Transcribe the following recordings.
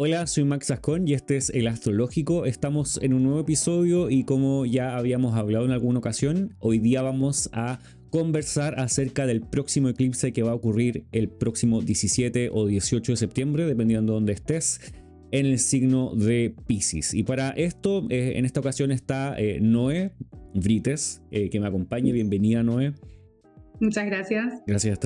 Hola, soy Max Ascón y este es El Astrológico. Estamos en un nuevo episodio y como ya habíamos hablado en alguna ocasión, hoy día vamos a conversar acerca del próximo eclipse que va a ocurrir el próximo 17 o 18 de septiembre, dependiendo de dónde estés, en el signo de Piscis. Y para esto, en esta ocasión está Noé Brites, que me acompaña. Bienvenida, Noé. Muchas gracias. Gracias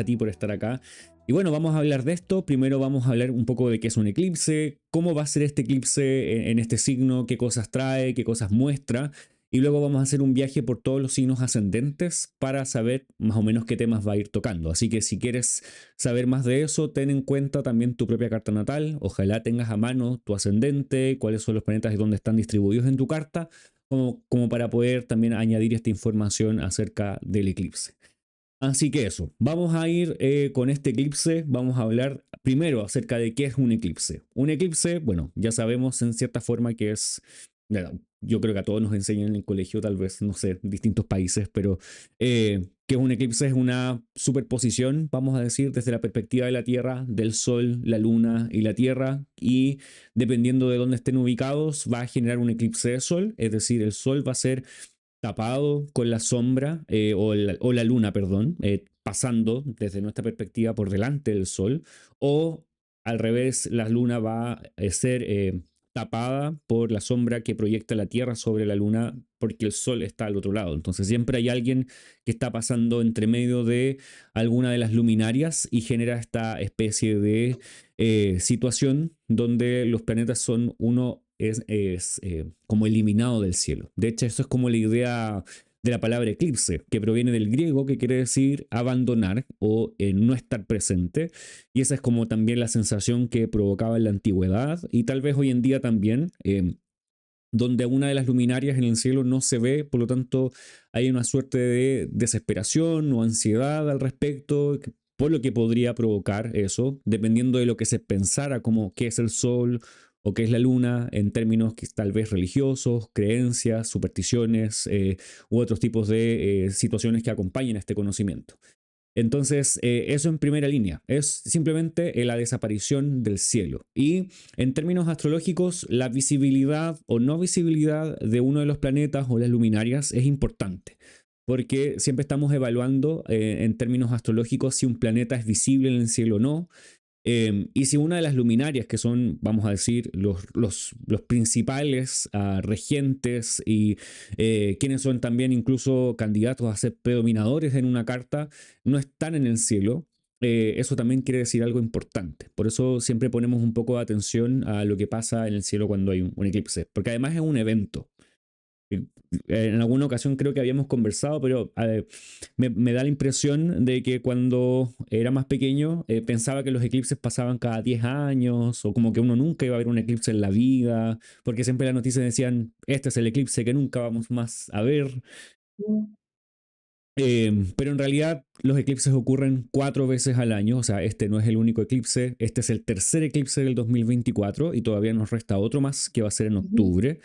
a ti por estar acá. Y bueno, vamos a hablar de esto. Primero vamos a hablar un poco de qué es un eclipse, cómo va a ser este eclipse en este signo, qué cosas trae, qué cosas muestra. Y luego vamos a hacer un viaje por todos los signos ascendentes para saber más o menos qué temas va a ir tocando. Así que si quieres saber más de eso, ten en cuenta también tu propia carta natal. Ojalá tengas a mano tu ascendente, cuáles son los planetas y dónde están distribuidos en tu carta, como para poder también añadir esta información acerca del eclipse. Así que eso, vamos a ir con este eclipse, vamos a hablar primero acerca de qué es un eclipse. Un eclipse, bueno, ya sabemos en cierta forma que es, bueno, yo creo que a todos nos enseñan en el colegio, tal vez, no sé, en distintos países, pero que un eclipse es una superposición, vamos a decir, desde la perspectiva de la Tierra, del Sol, la Luna y la Tierra, y dependiendo de dónde estén ubicados, va a generar un eclipse de Sol, es decir, el Sol va a ser tapado con la sombra o la luna, perdón, pasando desde nuestra perspectiva por delante del sol, o al revés, la luna va a ser tapada por la sombra que proyecta la Tierra sobre la luna porque el sol está al otro lado. Entonces siempre hay alguien que está pasando entre medio de alguna de las luminarias y genera esta especie de situación donde los planetas son uno es como eliminado del cielo. De hecho, eso es como la idea de la palabra eclipse, que proviene del griego, que quiere decir abandonar o no estar presente. Y esa es como también la sensación que provocaba en la antigüedad y tal vez hoy en día también, donde una de las luminarias en el cielo no se ve, por lo tanto hay una suerte de desesperación o ansiedad al respecto, por lo que podría provocar eso, dependiendo de lo que se pensara como qué es el sol o qué es la luna, en términos que tal vez religiosos, creencias, supersticiones u otros tipos de situaciones que acompañen a este conocimiento. Entonces, eso en primera línea, es simplemente la desaparición del cielo. Y en términos astrológicos, la visibilidad o no visibilidad de uno de los planetas o las luminarias es importante, porque siempre estamos evaluando en términos astrológicos si un planeta es visible en el cielo o no, y si una de las luminarias, que son, vamos a decir, los principales regentes y quienes son también incluso candidatos a ser predominadores en una carta, no están en el cielo, eso también quiere decir algo importante. Por eso siempre ponemos un poco de atención a lo que pasa en el cielo cuando hay un eclipse, porque además es un evento. En alguna ocasión creo que habíamos conversado, pero me da la impresión de que cuando era más pequeño pensaba que los eclipses pasaban cada 10 años o como que uno nunca iba a ver un eclipse en la vida, porque siempre las noticias decían, este es el eclipse que nunca vamos más a ver. Pero en realidad los eclipses ocurren 4 veces al año, o sea, este no es el único eclipse, este es el tercer eclipse del 2024 y todavía nos resta otro más que va a ser en Ujú. octubre.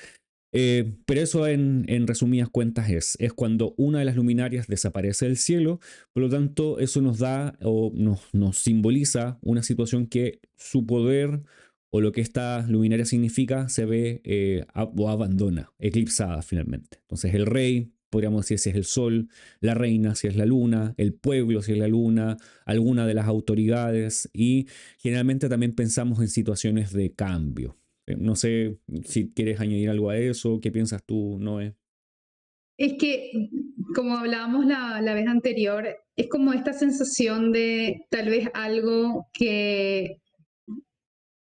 Pero eso en resumidas cuentas es cuando una de las luminarias desaparece del cielo, por lo tanto eso nos da o nos simboliza una situación que su poder o lo que esta luminaria significa se ve o abandona, eclipsada finalmente. Entonces el rey, podríamos decir si es el sol, la reina si es la luna, el pueblo si es la luna, alguna de las autoridades y generalmente también pensamos en situaciones de cambio. No sé si quieres añadir algo a eso, ¿qué piensas tú, Noé? Es que, como hablábamos la vez anterior, es como esta sensación de tal vez algo que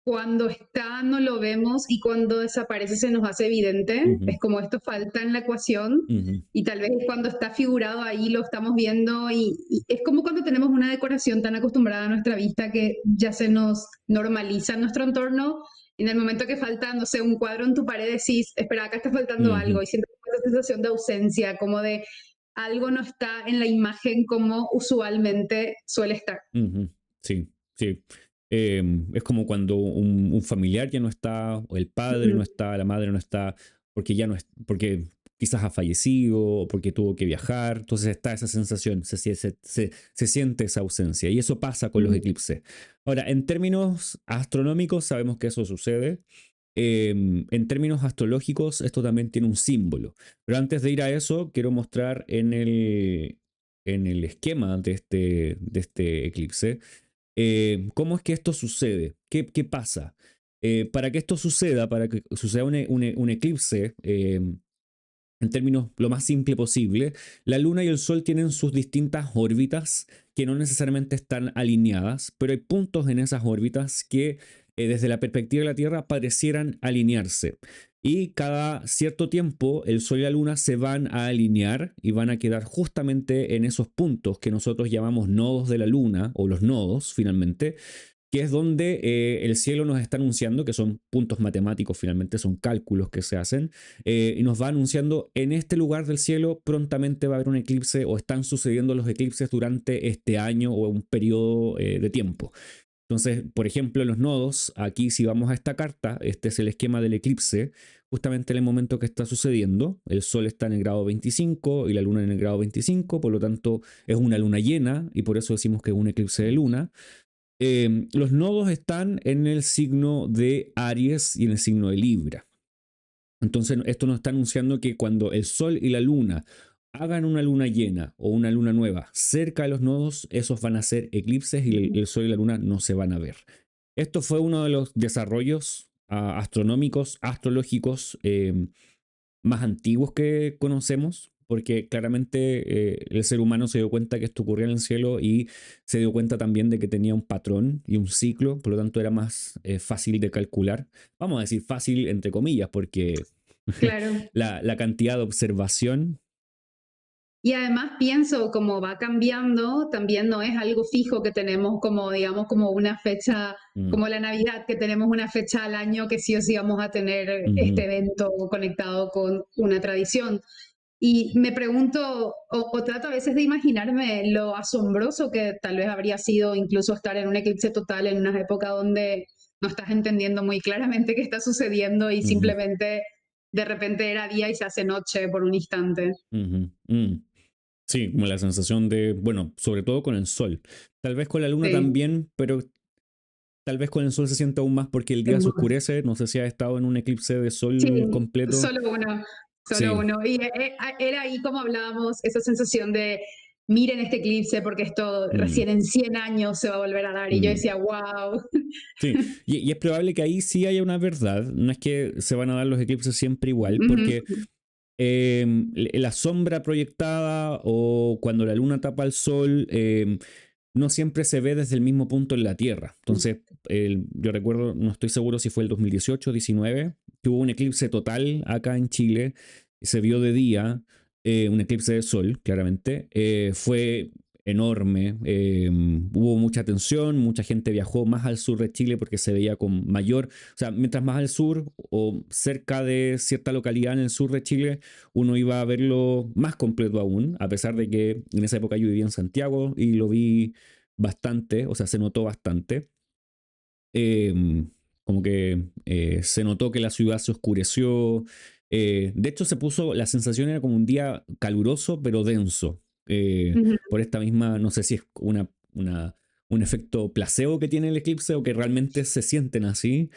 cuando está no lo vemos y cuando desaparece se nos hace evidente. Ujú, Es como esto falta en la ecuación ujú, y tal vez cuando está figurado ahí lo estamos viendo y es como cuando tenemos una decoración tan acostumbrada a nuestra vista que ya se nos normaliza en nuestro entorno. Y en el momento que falta, no sé, un cuadro en tu pared decís, espera, acá está faltando algo ujú, y siento esa sensación de ausencia, como de algo no está en la imagen como usualmente suele estar. ujú. Sí, sí. Es como cuando un familiar ya no está, o el padre no Ujú. está, la madre no está, porque ya no es, porque quizás ha fallecido o porque tuvo que viajar. Entonces está esa sensación, se siente esa ausencia y eso pasa con los Ujú. eclipses. Ahora, en términos astronómicos sabemos que eso sucede. En términos astrológicos, esto también tiene un símbolo. Pero antes de ir a eso, quiero mostrar en el esquema de este eclipse cómo es que esto sucede, qué pasa. Para que esto suceda, para que suceda un eclipse, en términos lo más simple posible, la Luna y el Sol tienen sus distintas órbitas que no necesariamente están alineadas, pero hay puntos en esas órbitas que desde la perspectiva de la Tierra parecieran alinearse. Y cada cierto tiempo el Sol y la Luna se van a alinear y van a quedar justamente en esos puntos que nosotros llamamos nodos de la Luna, o los nodos finalmente, que es donde el cielo nos está anunciando, que son puntos matemáticos finalmente, son cálculos que se hacen, y nos va anunciando en este lugar del cielo prontamente va a haber un eclipse o están sucediendo los eclipses durante este año o un periodo de tiempo. Entonces, por ejemplo, en los nodos, aquí si vamos a esta carta, este es el esquema del eclipse, justamente en el momento que está sucediendo, el Sol está en el grado 25 y la Luna en el grado 25, por lo tanto es una luna llena y por eso decimos que es un eclipse de luna. Los nodos están en el signo de Aries y en el signo de Libra. Entonces, esto nos está anunciando que cuando el Sol y la Luna hagan una luna llena o una luna nueva cerca de los nodos, esos van a ser eclipses y el Sol y la Luna no se van a ver. Esto fue uno de los desarrollos astronómicos, astrológicos más antiguos que conocemos, porque claramente el ser humano se dio cuenta que esto ocurría en el cielo y se dio cuenta también de que tenía un patrón y un ciclo, por lo tanto era más fácil de calcular. Vamos a decir fácil entre comillas, porque Claro. la cantidad de observación. Y además pienso, como va cambiando, también no es algo fijo que tenemos como, digamos, como una fecha, Mm, como la Navidad, que tenemos una fecha al año que sí o sí vamos a tener este ujú, evento conectado con una tradición. Y me pregunto, o trato a veces de imaginarme lo asombroso que tal vez habría sido incluso estar en un eclipse total en una época donde no estás entendiendo muy claramente qué está sucediendo y ujú, simplemente de repente era día y se hace noche por un instante. ujú, mm. Sí, como la sensación de, bueno, sobre todo con el sol. Tal vez con la luna Sí. también, pero tal vez con el sol se siente aún más porque el día se oscurece. No sé si has estado en un eclipse de sol Sí, completo. solo uno, solo Sí. uno. Y era ahí como hablábamos, esa sensación de miren este eclipse porque esto Mm, recién en 100 años se va a volver a dar. Y yo mm. decía, wow. Sí, y es probable que ahí sí haya una verdad. No es que se van a dar los eclipses siempre igual, porque la sombra proyectada o cuando la luna tapa el sol no siempre se ve desde el mismo punto en la Tierra. Entonces, yo recuerdo, no estoy seguro si fue el 2018 19, que hubo un eclipse total acá en Chile, se vio de día, un eclipse de sol, claramente. Fue enorme, hubo mucha tensión, mucha gente viajó más al sur de Chile porque se veía con mayor, o sea, mientras más al sur o cerca de cierta localidad en el sur de Chile, uno iba a verlo más completo aún, a pesar de que en esa época yo vivía en Santiago y lo vi bastante, o sea, se notó bastante. Eh, Como que se notó que la ciudad se oscureció. De hecho, se puso, la sensación era como un día caluroso, pero denso. Por esta misma, no sé si es un efecto placebo que tiene el eclipse o que realmente se sienten así.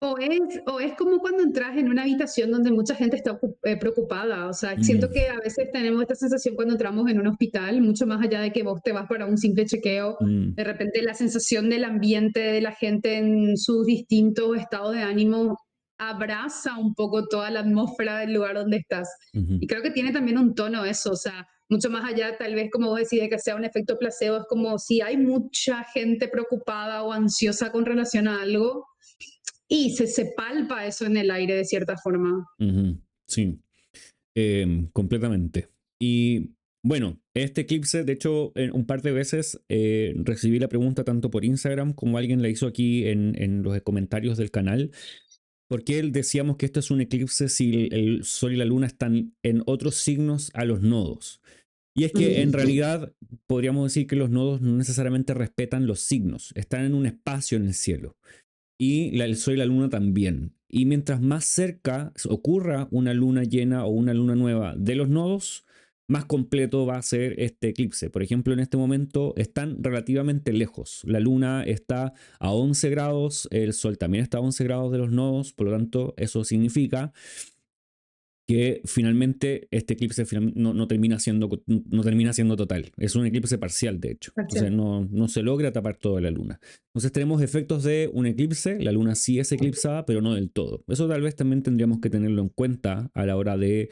O es como cuando entras en una habitación donde mucha gente está preocupada. O sea, siento Mm, que a veces tenemos esta sensación cuando entramos en un hospital, mucho más allá de que vos te vas para un simple chequeo. mm, De repente la sensación del ambiente, de la gente en sus distintos estados de ánimo, abraza un poco toda la atmósfera del lugar donde estás. ujú, Y creo que tiene también un tono eso. O sea, mucho más allá, tal vez como vos decís, de que sea un efecto placebo, es como si hay mucha gente preocupada o ansiosa con relación a algo y se palpa eso en el aire de cierta forma. ujú, sí. Completamente. Y bueno, este eclipse, de hecho, un par de veces recibí la pregunta tanto por Instagram como alguien la hizo aquí en los comentarios del canal. ¿Por qué decíamos que esto es un eclipse si el Sol y la Luna están en otros signos a los nodos? Y es que en Ujú. realidad podríamos decir que los nodos no necesariamente respetan los signos, están en un espacio en el cielo y el Sol y la Luna también. y mientras más cerca ocurra una luna llena o una luna nueva de los nodos, más completo va a ser este eclipse. Por ejemplo, en este momento están relativamente lejos. La luna está a 11 grados, el sol también está a 11 grados de los nodos, por lo tanto, eso significa que finalmente este eclipse no termina siendo total. Es un eclipse parcial, de hecho. Entonces Parcial. no se logra tapar toda la luna. Entonces tenemos efectos de un eclipse. La luna sí es eclipsada, pero no del todo. Eso tal vez también tendríamos que tenerlo en cuenta a la hora de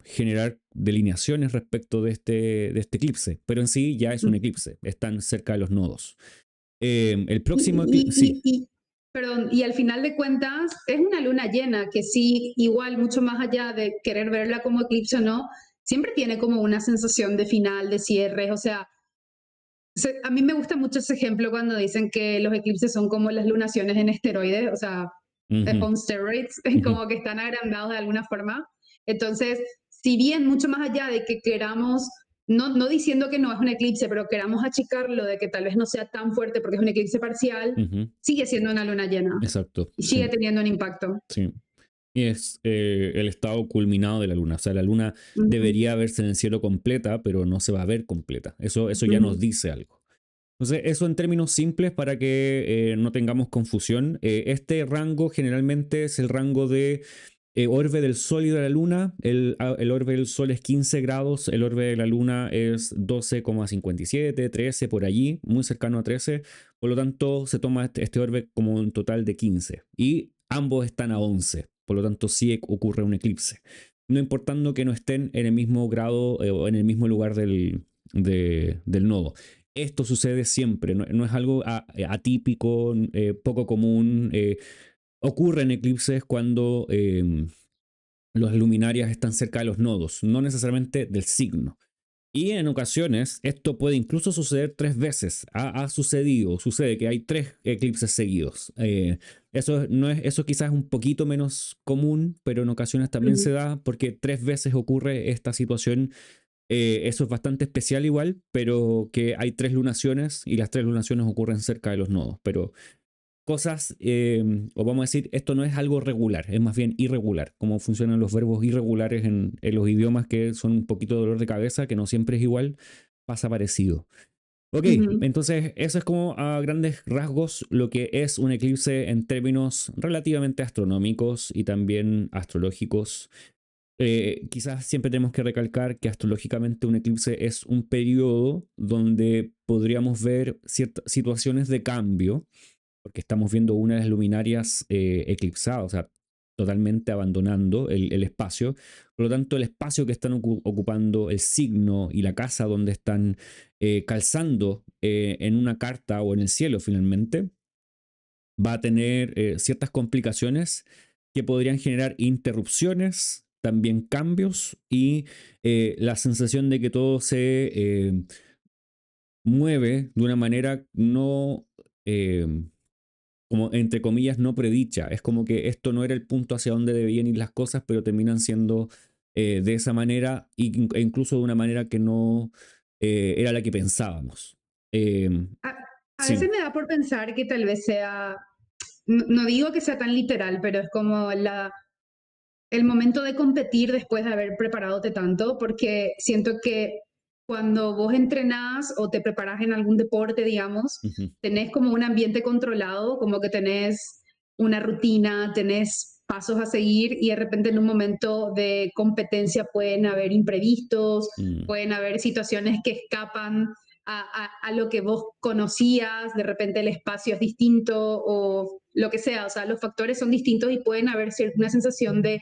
generar delineaciones respecto de este eclipse. Pero en sí ya es un eclipse. Están cerca de los nodos. El próximo eclipse... Sí. Perdón, y al final de cuentas es una luna llena que sí, igual, mucho más allá de querer verla como eclipse o no, siempre tiene como una sensación de final, de cierre. O sea, a mí me gusta mucho ese ejemplo cuando dicen que los eclipses son como las lunaciones en esteroides, o sea, Ujú, on steroids, ujú, como que están agrandados de alguna forma. Entonces, si bien mucho más allá de que queramos, no diciendo que no es un eclipse, pero queramos achicarlo de que tal vez no sea tan fuerte porque es un eclipse parcial, ujú. sigue siendo una luna llena Exacto, y sigue sí. teniendo un impacto. Sí. Y es el estado culminado de la luna. O sea, la luna Ujú, debería verse en el cielo completa, pero no se va a ver completa. Eso ya nos ujú, dice algo. Entonces, eso en términos simples para que no tengamos confusión. Este rango generalmente es el rango de orbe del Sol y de la Luna. El orbe del Sol es 15 grados, el orbe de la Luna es 12,57, 13 por allí, muy cercano a 13. Por lo tanto, se toma este orbe como un total de 15. Y ambos están a 11. Por lo tanto, sí ocurre un eclipse. No importando que no estén en el mismo grado o en el mismo lugar del nodo. Esto sucede siempre, no es algo atípico, poco común. Ocurre en eclipses cuando las luminarias están cerca de los nodos, no necesariamente del signo. Y en ocasiones esto puede incluso suceder 3 veces. Sucede que hay 3 eclipses seguidos. Eso quizás es un poquito menos común, pero en ocasiones también ujú. se da porque 3 veces ocurre esta situación. Eso es bastante especial igual, pero que hay 3 lunaciones y las 3 lunaciones ocurren cerca de los nodos. Pero cosas, o vamos a decir, esto no es algo regular, es más bien irregular, como funcionan los verbos irregulares en los idiomas que son un poquito de dolor de cabeza, que no siempre es igual, pasa parecido. Ok, Ujú. entonces eso es como a grandes rasgos lo que es un eclipse en términos relativamente astronómicos y también astrológicos. Quizás siempre tenemos que recalcar que astrológicamente un eclipse es un periodo donde podríamos ver ciertas situaciones de cambio, porque estamos viendo una de las luminarias eclipsada, o sea, totalmente abandonando el espacio. Por lo tanto, el espacio que están ocupando, el signo y la casa donde están calzando en una carta o en el cielo finalmente, va a tener ciertas complicaciones que podrían generar interrupciones, también cambios y la sensación de que todo se mueve de una manera no, como entre comillas, no predicha. Es como que esto no era el punto hacia donde debían ir las cosas, pero terminan siendo de esa manera e incluso de una manera que no era la que pensábamos. Eh, A, a veces sí. me da por pensar que tal vez sea, no digo que sea tan literal, pero es como el momento de competir después de haber preparado tanto, porque siento que cuando vos entrenás o te preparás en algún deporte, digamos, Ujú, tenés como un ambiente controlado, como que tenés una rutina, tenés pasos a seguir y de repente en un momento de competencia pueden haber imprevistos, mm, pueden haber situaciones que escapan a lo que vos conocías, de repente el espacio es distinto o lo que sea, o sea, los factores son distintos y pueden haber una sensación de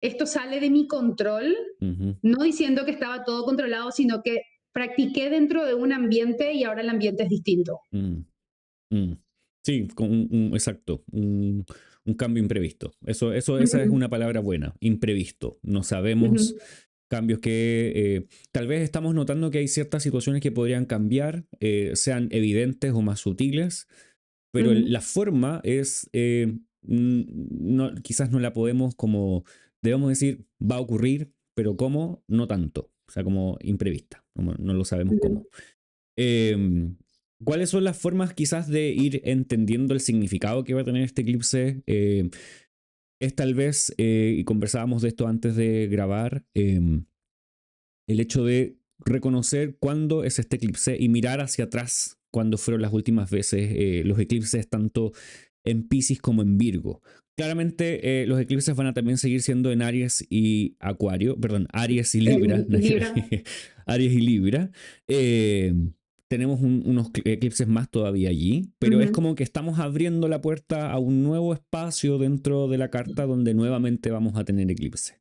esto sale de mi control, ujú, no diciendo que estaba todo controlado, sino que practiqué dentro de un ambiente y ahora el ambiente es distinto. mm. Mm. Sí, exacto, un cambio imprevisto. Esa es Ujú, una palabra buena, imprevisto. No sabemos ujú, cambios que tal vez estamos notando que hay ciertas situaciones que podrían cambiar, sean evidentes o más sutiles, pero ujú, la forma es, quizás no la podemos como, debemos decir, va a ocurrir, pero cómo, no tanto. O sea, como imprevista, no lo sabemos ujú. cómo. Eh, ¿Cuáles son las formas quizás de ir entendiendo el significado que va a tener este eclipse? Es tal vez, y conversábamos de esto antes de grabar, el hecho de reconocer cuándo es este eclipse y mirar hacia atrás cuándo fueron las últimas veces los eclipses, tanto en Piscis como en Virgo. Claramente los eclipses van a también seguir siendo en Aries y Acuario, perdón, Aries y Libra, Libra. Aries y Libra. Eh, tenemos unos eclipses más todavía allí, pero es Ujú. como que estamos abriendo la puerta a un nuevo espacio dentro de la carta donde nuevamente vamos a tener eclipse.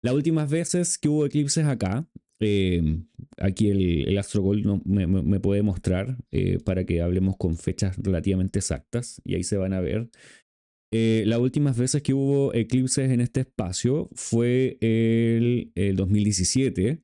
Las últimas veces que hubo eclipses acá, eh, aquí el AstroGold me puede mostrar para que hablemos con fechas relativamente exactas y ahí se van a ver. Las últimas veces que hubo eclipses en este espacio fue el 2017.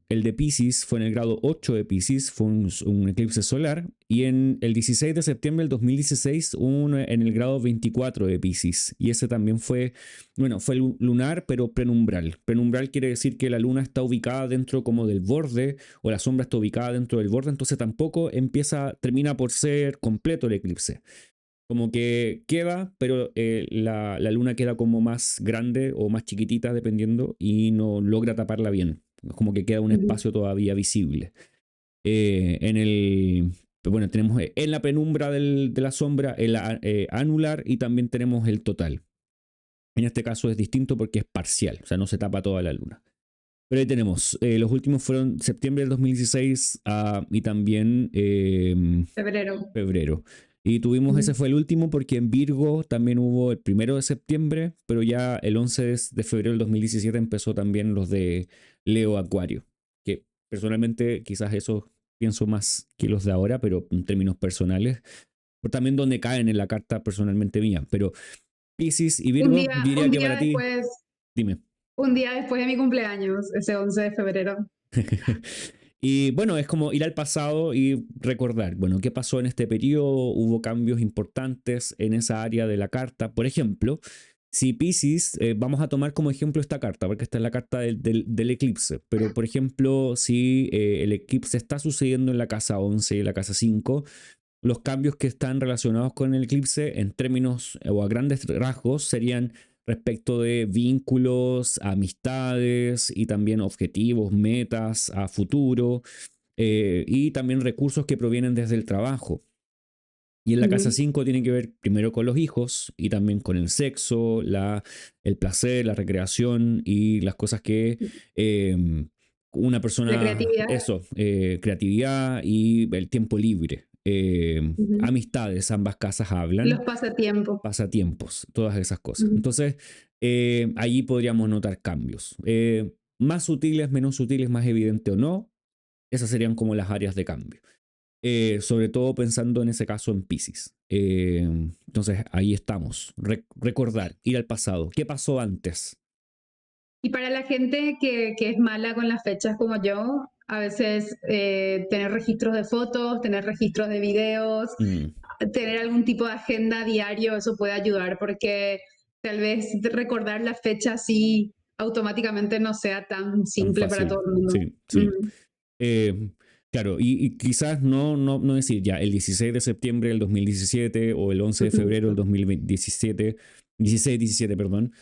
El de Pisces fue en el grado 8 de Pisces, fue un eclipse solar, y en el 16 de septiembre del 2016 uno en el grado 24 de Pisces, y ese también fue, bueno, fue lunar, pero prenumbral. Prenumbral quiere decir que la luna está ubicada dentro como del borde, o la sombra está ubicada dentro del borde, entonces tampoco termina por ser completo el eclipse. Como que queda, pero la luna queda como más grande o más chiquitita, dependiendo, y no logra taparla bien. Es como que queda un Ujú. espacio todavía visible. Bueno, tenemos en la penumbra de la sombra el anular y también tenemos el total. En este caso es distinto porque es parcial, o sea, no se tapa toda la luna. Pero ahí tenemos, los últimos fueron septiembre del 2016 y también Febrero. febrero. Y tuvimos, ese Ujú. fue el último porque en Virgo también hubo el 1 de septiembre, pero ya el 11 de febrero del 2017 empezó también los de Leo Acuario, que personalmente quizás eso pienso más que los de ahora, pero en términos personales, por también donde caen en la carta personalmente mía. Pero Piscis y Un Virgo, día, diría un que día para ti, después, dime. un día después de mi cumpleaños, ese 11 de febrero. Y bueno, es como ir al pasado y recordar, bueno, qué pasó en este periodo, hubo cambios importantes en esa área de la carta. Por ejemplo, si Pisces, vamos a tomar como ejemplo esta carta, porque esta es la carta del eclipse, pero por ejemplo, si el eclipse está sucediendo en la casa 11 y la casa 5, los cambios que están relacionados con el eclipse en términos o a grandes rasgos serían respecto de vínculos, amistades y también objetivos, metas a futuro y también recursos que provienen desde el trabajo. Y en la casa Ujú. 5 tiene que ver primero con los hijos y también con el sexo, el placer, la recreación y las cosas que una La persona, creatividad. eso, creatividad y el tiempo libre. Ujú. Amistades, ambas casas Los hablan, pasatiempos. pasatiempos, todas esas cosas. Ujú. Entonces, allí podríamos notar cambios. Más sutiles, menos sutiles, más evidente o no, esas serían como las áreas de cambio. Sobre todo pensando en ese caso en Pisces. Entonces ahí estamos. Recordar, ir al pasado. ¿Qué pasó antes? Y para la gente que es mala con las fechas como yo, a veces tener registros de fotos, tener registros de videos, Mm, tener algún tipo de agenda diario, eso puede ayudar porque tal vez recordar la fecha así automáticamente no sea tan tan simple para fácil. todo el mundo. Sí, sí. Mm. Claro, y quizás no decir ya el 16 de septiembre del 2017 o el 11 de Ujú. febrero del 2017, 16-17, perdón,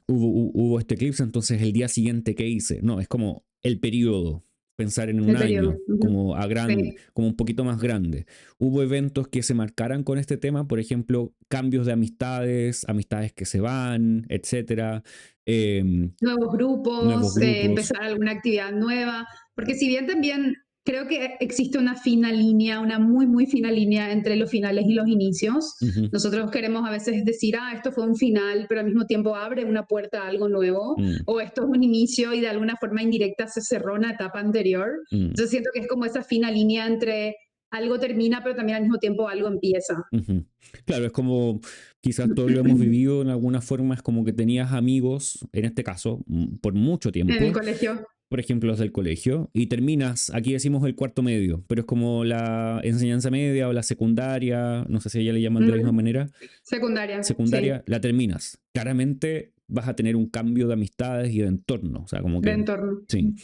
hubo este eclipse, entonces el día siguiente que hice, no, es como el periodo, pensar en un El periodo. año, Ujú. como Sí. como un poquito más grande. Hubo eventos que se marcaran con este tema, por ejemplo, cambios de amistades, amistades que se van, etcétera, em, Nuevos nuevos grupos, grupos. empezar alguna actividad nueva, porque si bien también creo que existe una fina línea, una muy, muy fina línea entre los finales y los inicios, Ujú, nosotros queremos a veces decir, ah, esto fue un final, pero al mismo tiempo abre una puerta a algo nuevo, mm, o esto es un inicio y de alguna forma indirecta se cerró una etapa anterior. mm. Yo siento que es como esa fina línea entre algo termina, pero también al mismo tiempo algo empieza. Ujú. Claro, es como quizás todos lo hemos vivido en alguna forma, es como que tenías amigos, en este caso, por mucho En el tiempo, colegio. por ejemplo, los del colegio, y terminas, aquí decimos el cuarto medio, pero es como la enseñanza media o la secundaria, no sé si ella le llaman de la misma Mm. manera, Secundaria, sí, secundaria, la terminas. Claramente vas a tener un cambio de amistades y de entorno, o sea, como de que, entorno. sí.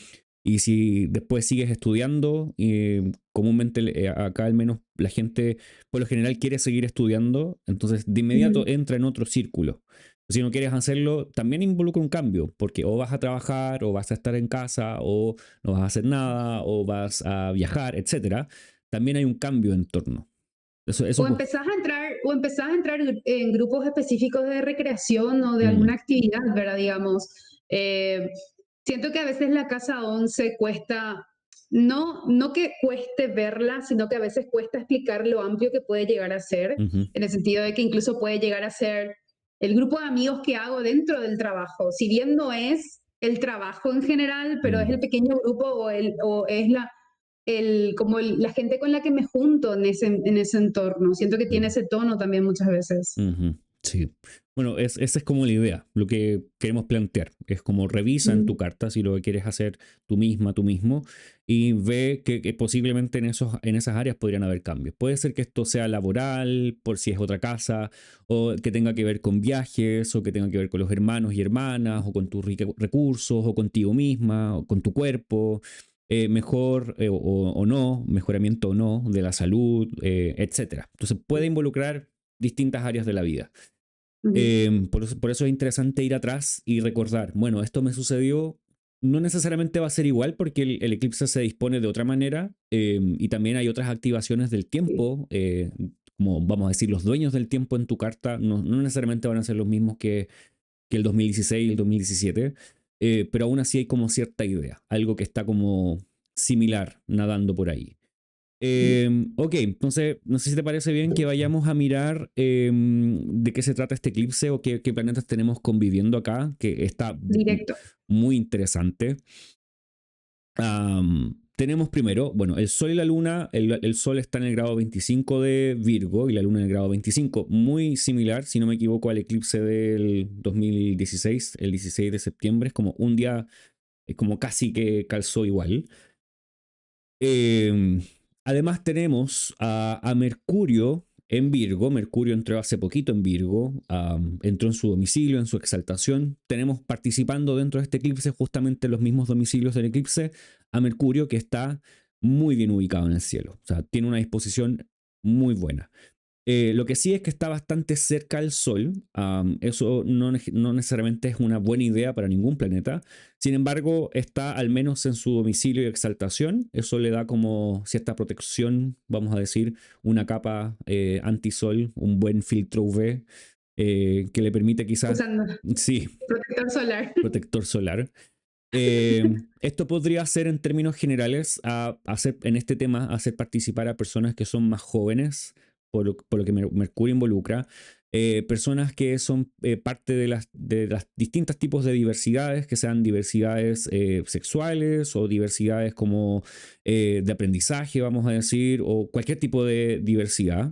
Y si después sigues estudiando, comúnmente acá al menos la gente por lo general quiere seguir estudiando, entonces de inmediato Ujú. entra en otro círculo. Si no quieres hacerlo, también involucra un cambio, porque o vas a trabajar, o vas a estar en casa, o no vas a hacer nada, o vas a viajar, etcétera. También hay un cambio en torno. Eso O empezás a entrar en grupos específicos de recreación o de mm, alguna actividad, ¿verdad? Digamos, eh, siento que a veces la casa 11 cuesta, no que cueste verla, sino que a veces cuesta explicar lo amplio que puede llegar a ser, ujú, en el sentido de que incluso puede llegar a ser el grupo de amigos que hago dentro del trabajo. Si bien no es el trabajo en general, pero es mm, el pequeño grupo o es la gente con la que me junto en ese entorno. Siento que tiene mm. ese tono también muchas veces. Ujú, sí. Bueno, esa es como la idea, lo que queremos plantear. Es como revisa en tu Mm, carta si lo que quieres hacer tú misma, tú mismo, y ve que posiblemente en esas áreas podrían haber cambios. Puede ser que esto sea laboral, por si es otra casa, o que tenga que ver con viajes, o que tenga que ver con los hermanos y hermanas, o con tus recursos, o contigo misma, o con tu cuerpo. Mejor o no, mejoramiento o no de la salud, etcétera. Entonces puede involucrar distintas áreas de la vida. ujú. Por eso es interesante ir atrás y recordar, bueno, esto me sucedió, no necesariamente va a ser igual porque el eclipse se dispone de otra manera y también hay otras activaciones del Sí. tiempo, como vamos a decir, los dueños del tiempo en tu carta no necesariamente van a ser los mismos que el 2016 y el 2017, pero aún así hay como cierta idea, algo que está como similar nadando por ahí. Ok, entonces no sé si te parece bien que vayamos a mirar de qué se trata este eclipse o qué planetas tenemos conviviendo acá, que está Directo. muy interesante. Tenemos primero, bueno, el Sol y la Luna, el Sol está en el grado 25 de Virgo y la Luna en el grado 25, muy similar, si no me equivoco, al eclipse del 2016, el 16 de septiembre, es como un día, es como casi que calzó igual. Eh, Además tenemos a Mercurio en Virgo. Mercurio entró hace poquito en Virgo, entró en su domicilio, en su exaltación. Tenemos participando dentro de este eclipse justamente los mismos domicilios del eclipse a Mercurio que está muy bien ubicado en el cielo. O sea, tiene una disposición muy buena. Lo que sí es que está bastante cerca al Sol. Eso no necesariamente es una buena idea para ningún planeta. Sin embargo, está al menos en su domicilio y exaltación. Eso le da como cierta protección, vamos a decir, una capa antisol, un buen filtro UV que le permite quizás, Usando sí, protector solar. protector solar. Esto podría ser en términos generales hacer en este tema hacer participar a personas que son más jóvenes, por lo que Mercurio involucra, personas que son parte de las distintos tipos de diversidades, que sean diversidades sexuales o diversidades como de aprendizaje, vamos a decir, o cualquier tipo de diversidad.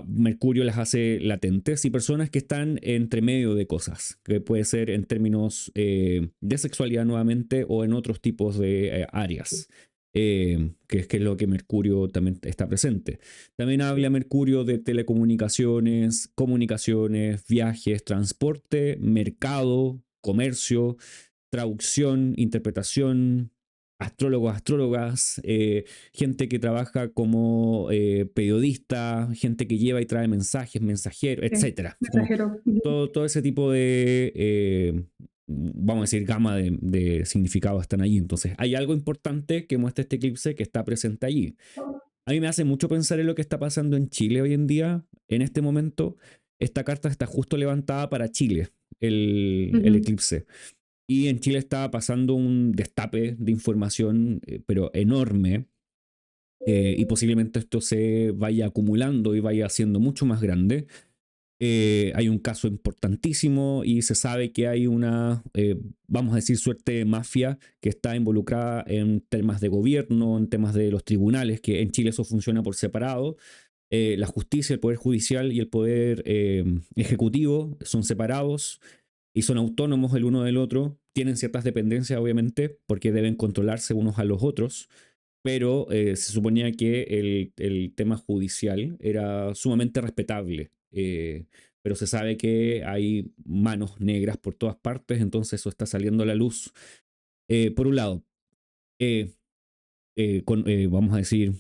Mercurio las hace latentes y personas que están entre medio de cosas, que puede ser en términos de sexualidad nuevamente o en otros tipos de áreas, que es lo que Mercurio también está presente. También habla Mercurio de telecomunicaciones, comunicaciones, viajes, transporte, mercado, comercio, traducción, interpretación, astrólogos, astrólogas, gente que trabaja como periodista, gente que lleva y trae mensajes, mensajero, Sí, etcétera. Como mensajero. Ujú. todo ese tipo de, vamos a decir, gama de significados están allí. Entonces, hay algo importante que muestra este eclipse que está presente allí. A mí me hace mucho pensar en lo que está pasando en Chile hoy en día, en este momento. Esta carta está justo levantada para Chile, el Ujú. eclipse. Y en Chile estaba pasando un destape de información, pero enorme, y posiblemente esto se vaya acumulando y vaya siendo mucho más grande. Hay un caso importantísimo y se sabe que hay una, vamos a decir, suerte de mafia que está involucrada en temas de gobierno, en temas de los tribunales, que en Chile eso funciona por separado. La justicia, el poder judicial y el poder ejecutivo son separados y son autónomos el uno del otro. Tienen ciertas dependencias, obviamente, porque deben controlarse unos a los otros, pero se suponía que el tema judicial era sumamente respetable. Pero se sabe que hay manos negras por todas partes, entonces eso está saliendo a la luz Por un lado, vamos a decir,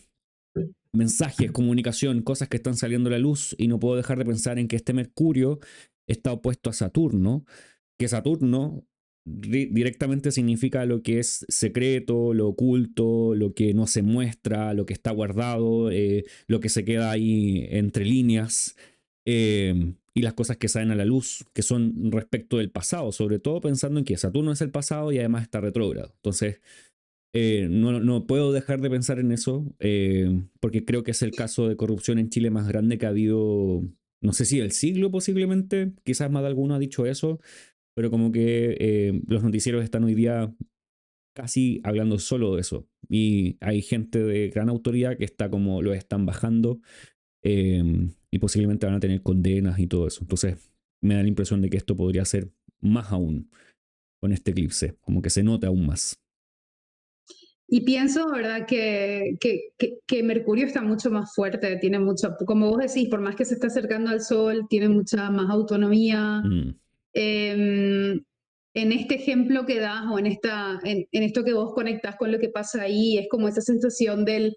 mensajes, comunicación, cosas que están saliendo a la luz y no puedo dejar de pensar en que este Mercurio está opuesto a Saturno, que Saturno directamente significa lo que es secreto, lo oculto, lo que no se muestra, lo que está guardado, lo que se queda ahí entre líneas, y las cosas que salen a la luz, que son respecto del pasado, sobre todo pensando en que Saturno es el pasado y además está retrógrado. Entonces, no puedo dejar de pensar en eso, porque creo que es el caso de corrupción en Chile más grande que ha habido, no sé si el siglo posiblemente, quizás más de alguno ha dicho eso, pero como que los noticieros están hoy día casi hablando solo de eso. Y hay gente de gran autoridad que está como lo están bajando, y posiblemente van a tener condenas y todo eso. Entonces me da la impresión de que esto podría ser más aún con este eclipse, como que se nota aún más. Y pienso, ¿verdad?, que Mercurio está mucho más fuerte, tiene mucho, como vos decís, por más que se está acercando al Sol, tiene mucha más autonomía. Mm, Em, en este ejemplo que das o en esto que vos conectás con lo que pasa ahí, es como esa sensación del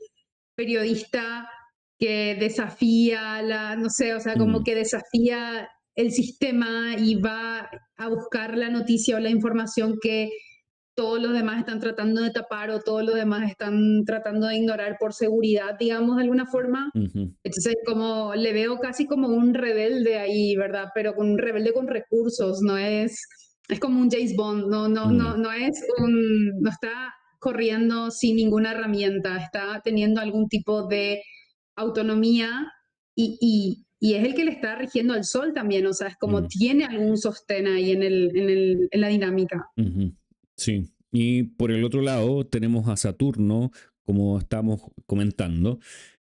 periodista que desafía no sé, o sea, como mm, que desafía el sistema y va a buscar la noticia o la información que todos los demás están tratando de tapar o todos los demás están tratando de ignorar por seguridad, digamos, de alguna forma. ujú, Entonces, como le veo casi como un rebelde ahí, ¿verdad? Pero con un rebelde con recursos, no es como un James Bond, mm, no es no está corriendo sin ninguna herramienta, está teniendo algún tipo de autonomía y es el que le está rigiendo al sol también, o sea, es como mm, tiene algún sostén ahí en la dinámica. ujú. Sí. Y por el otro lado tenemos a Saturno, como estamos comentando,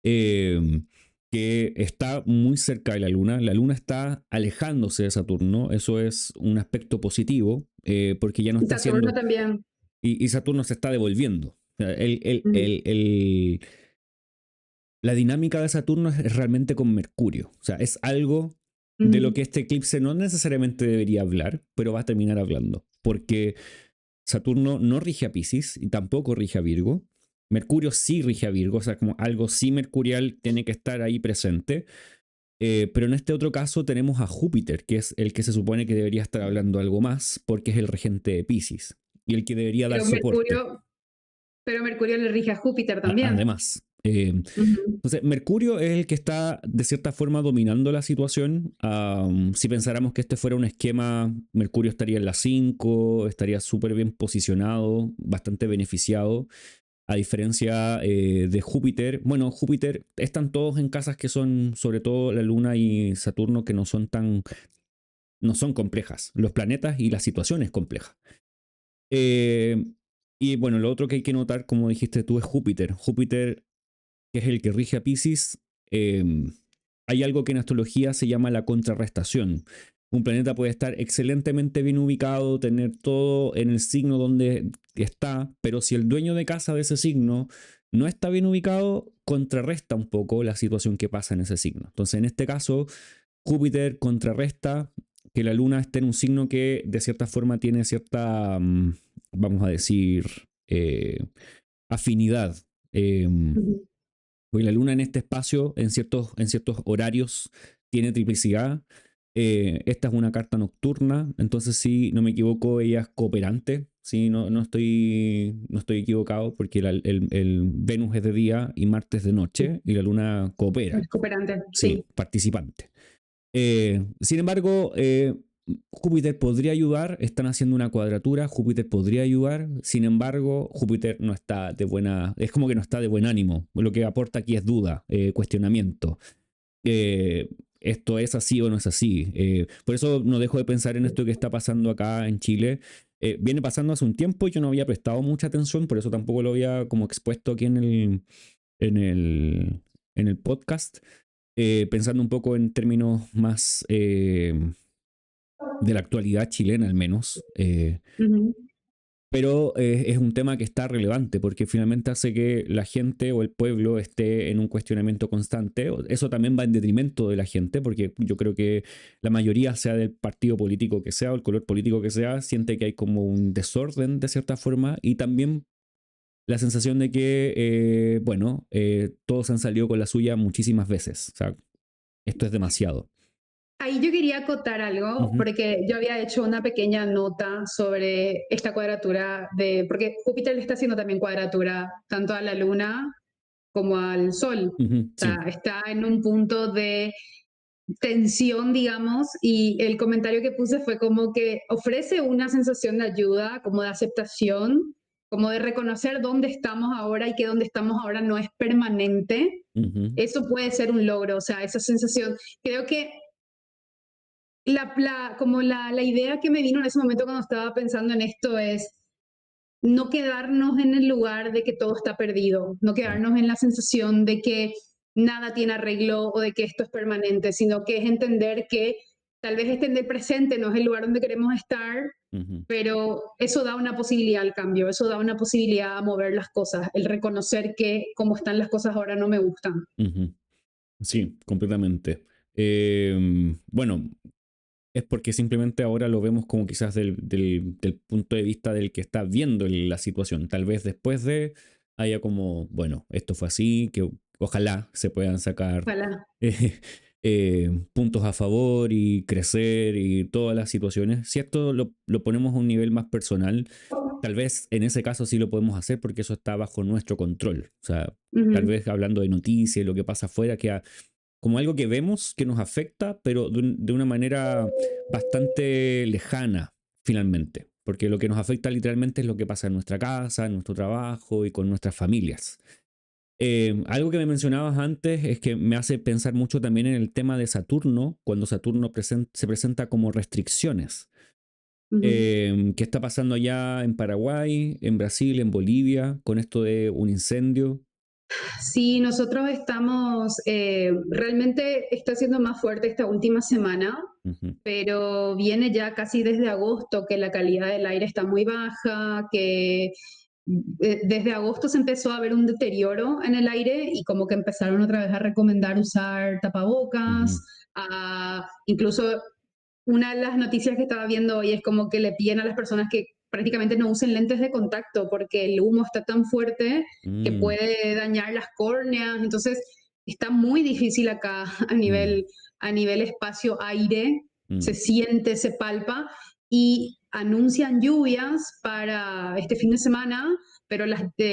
eh, que está muy cerca de la Luna. La Luna está alejándose de Saturno. Eso es un aspecto positivo, porque ya no Y está Saturno haciendo. también. Y Saturno se está devolviendo. O sea, Ujú, la dinámica de Saturno es realmente con Mercurio. O sea, es algo de lo ujú. que este eclipse no necesariamente debería hablar, pero va a terminar hablando. Porque Saturno no rige a Pisces y tampoco rige a Virgo. Mercurio sí rige a Virgo, o sea, como algo sí mercurial tiene que estar ahí presente. Pero en este otro caso tenemos a Júpiter, que es el que se supone que debería estar hablando algo más, porque es el regente de Pisces y el que debería dar Pero soporte. Mercurio, pero Mercurio le rige a Júpiter también. Además, Ujú. entonces Mercurio es el que está de cierta forma dominando la situación. Si pensáramos que este fuera un esquema, Mercurio estaría en la 5, estaría súper bien posicionado, bastante beneficiado. A diferencia de Júpiter, bueno, Júpiter están todos en casas que son, sobre todo la Luna y Saturno, que no son complejas. Los planetas y las situaciones complejas. Eh, y bueno, lo otro que hay que notar, como dijiste tú, es Júpiter. Júpiter, que es el que rige a Pisces, eh, hay algo que en astrología se llama la contrarrestación. Un planeta puede estar excelentemente bien ubicado, tener todo en el signo donde está, pero si el dueño de casa de ese signo no está bien ubicado, contrarresta un poco la situación que pasa en ese signo. Entonces, en este caso, Júpiter contrarresta que la luna esté en un signo que de cierta forma tiene cierta, vamos a decir, afinidad. Eh, Ujú. porque la luna en este espacio, en ciertos horarios, tiene triplicidad. Esta es una carta nocturna, entonces si no me equivoco, ella es cooperante. Sí, no estoy equivocado porque el Venus es de día y Marte es de noche y la luna coopera, Es cooperante, sí, sí. participante. Sin embargo, Júpiter podría ayudar, están haciendo una cuadratura, Júpiter podría ayudar, sin embargo, Júpiter no está de buena, es como que no está de buen ánimo, lo que aporta aquí es duda, cuestionamiento. Eh, ¿Esto es así o no es así? Por eso no dejo de pensar en esto que está pasando acá en Chile. Viene pasando hace un tiempo, yo no había prestado mucha atención, por eso tampoco lo había como expuesto aquí en el, en el podcast, pensando un poco en términos más de la actualidad chilena al menos. Ujú. pero es un tema que está relevante porque finalmente hace que la gente o el pueblo esté en un cuestionamiento constante. Eso también va en detrimento de la gente porque yo creo que la mayoría, sea del partido político que sea o el color político que sea, siente que hay como un desorden de cierta forma y también la sensación de que, bueno, todos han salido con la suya muchísimas veces. O sea, esto es demasiado. Ahí yo quería acotar algo, Ujú, porque yo había hecho una pequeña nota sobre esta cuadratura porque Júpiter le está haciendo también cuadratura tanto a la Luna como al Sol. ujú, O sea, sí. está en un punto de tensión, digamos, y el comentario que puse fue como que ofrece una sensación de ayuda, como de aceptación, como de reconocer dónde estamos ahora y que donde estamos ahora no es permanente. Ujú, Eso puede ser un logro, o sea, esa sensación. Creo que como la idea que me vino en ese momento cuando estaba pensando en esto es no quedarnos en el lugar de que todo está perdido, no sí, quedarnos en la sensación de que nada tiene arreglo o de que esto es permanente, sino que es entender que tal vez este en el presente no es el lugar donde queremos estar, ujú, pero eso da una posibilidad al cambio, eso da una posibilidad a mover las cosas, el reconocer que como están las cosas ahora no me gustan. ujú. Sí, completamente. Bueno, es porque simplemente ahora lo vemos como quizás del punto de vista del que está viendo la situación. Tal vez después de haya como, bueno, esto fue así, que ojalá se puedan sacar Ojalá. eh, puntos a favor y crecer y todas las situaciones. Si esto lo ponemos a un nivel más personal, tal vez en ese caso sí lo podemos hacer porque eso está bajo nuestro control. O sea, tal Ujú. vez hablando de noticias y lo que pasa afuera, que como algo que vemos, que nos afecta, pero de una manera bastante lejana, finalmente. Porque lo que nos afecta literalmente es lo que pasa en nuestra casa, en nuestro trabajo y con nuestras familias. Algo que me mencionabas antes es que me hace pensar mucho también en el tema de Saturno, cuando Saturno se presenta como restricciones. Ujú. ¿Qué está pasando allá en Paraguay, en Brasil, en Bolivia, con esto de un incendio? Sí, nosotros estamos, realmente está siendo más fuerte esta última semana, Ujú, pero viene ya casi desde agosto que la calidad del aire está muy baja, que desde agosto se empezó a ver un deterioro en el aire y como que empezaron otra vez a recomendar usar ujú, tapabocas, incluso una de las noticias que estaba viendo hoy es como que le piden a las personas que prácticamente no usen lentes de contacto porque el humo está tan fuerte que mm, puede dañar las córneas. Entonces, está muy difícil acá mm, a nivel espacio-aire. Se mm, siente, se palpa y anuncian lluvias para este fin de semana, pero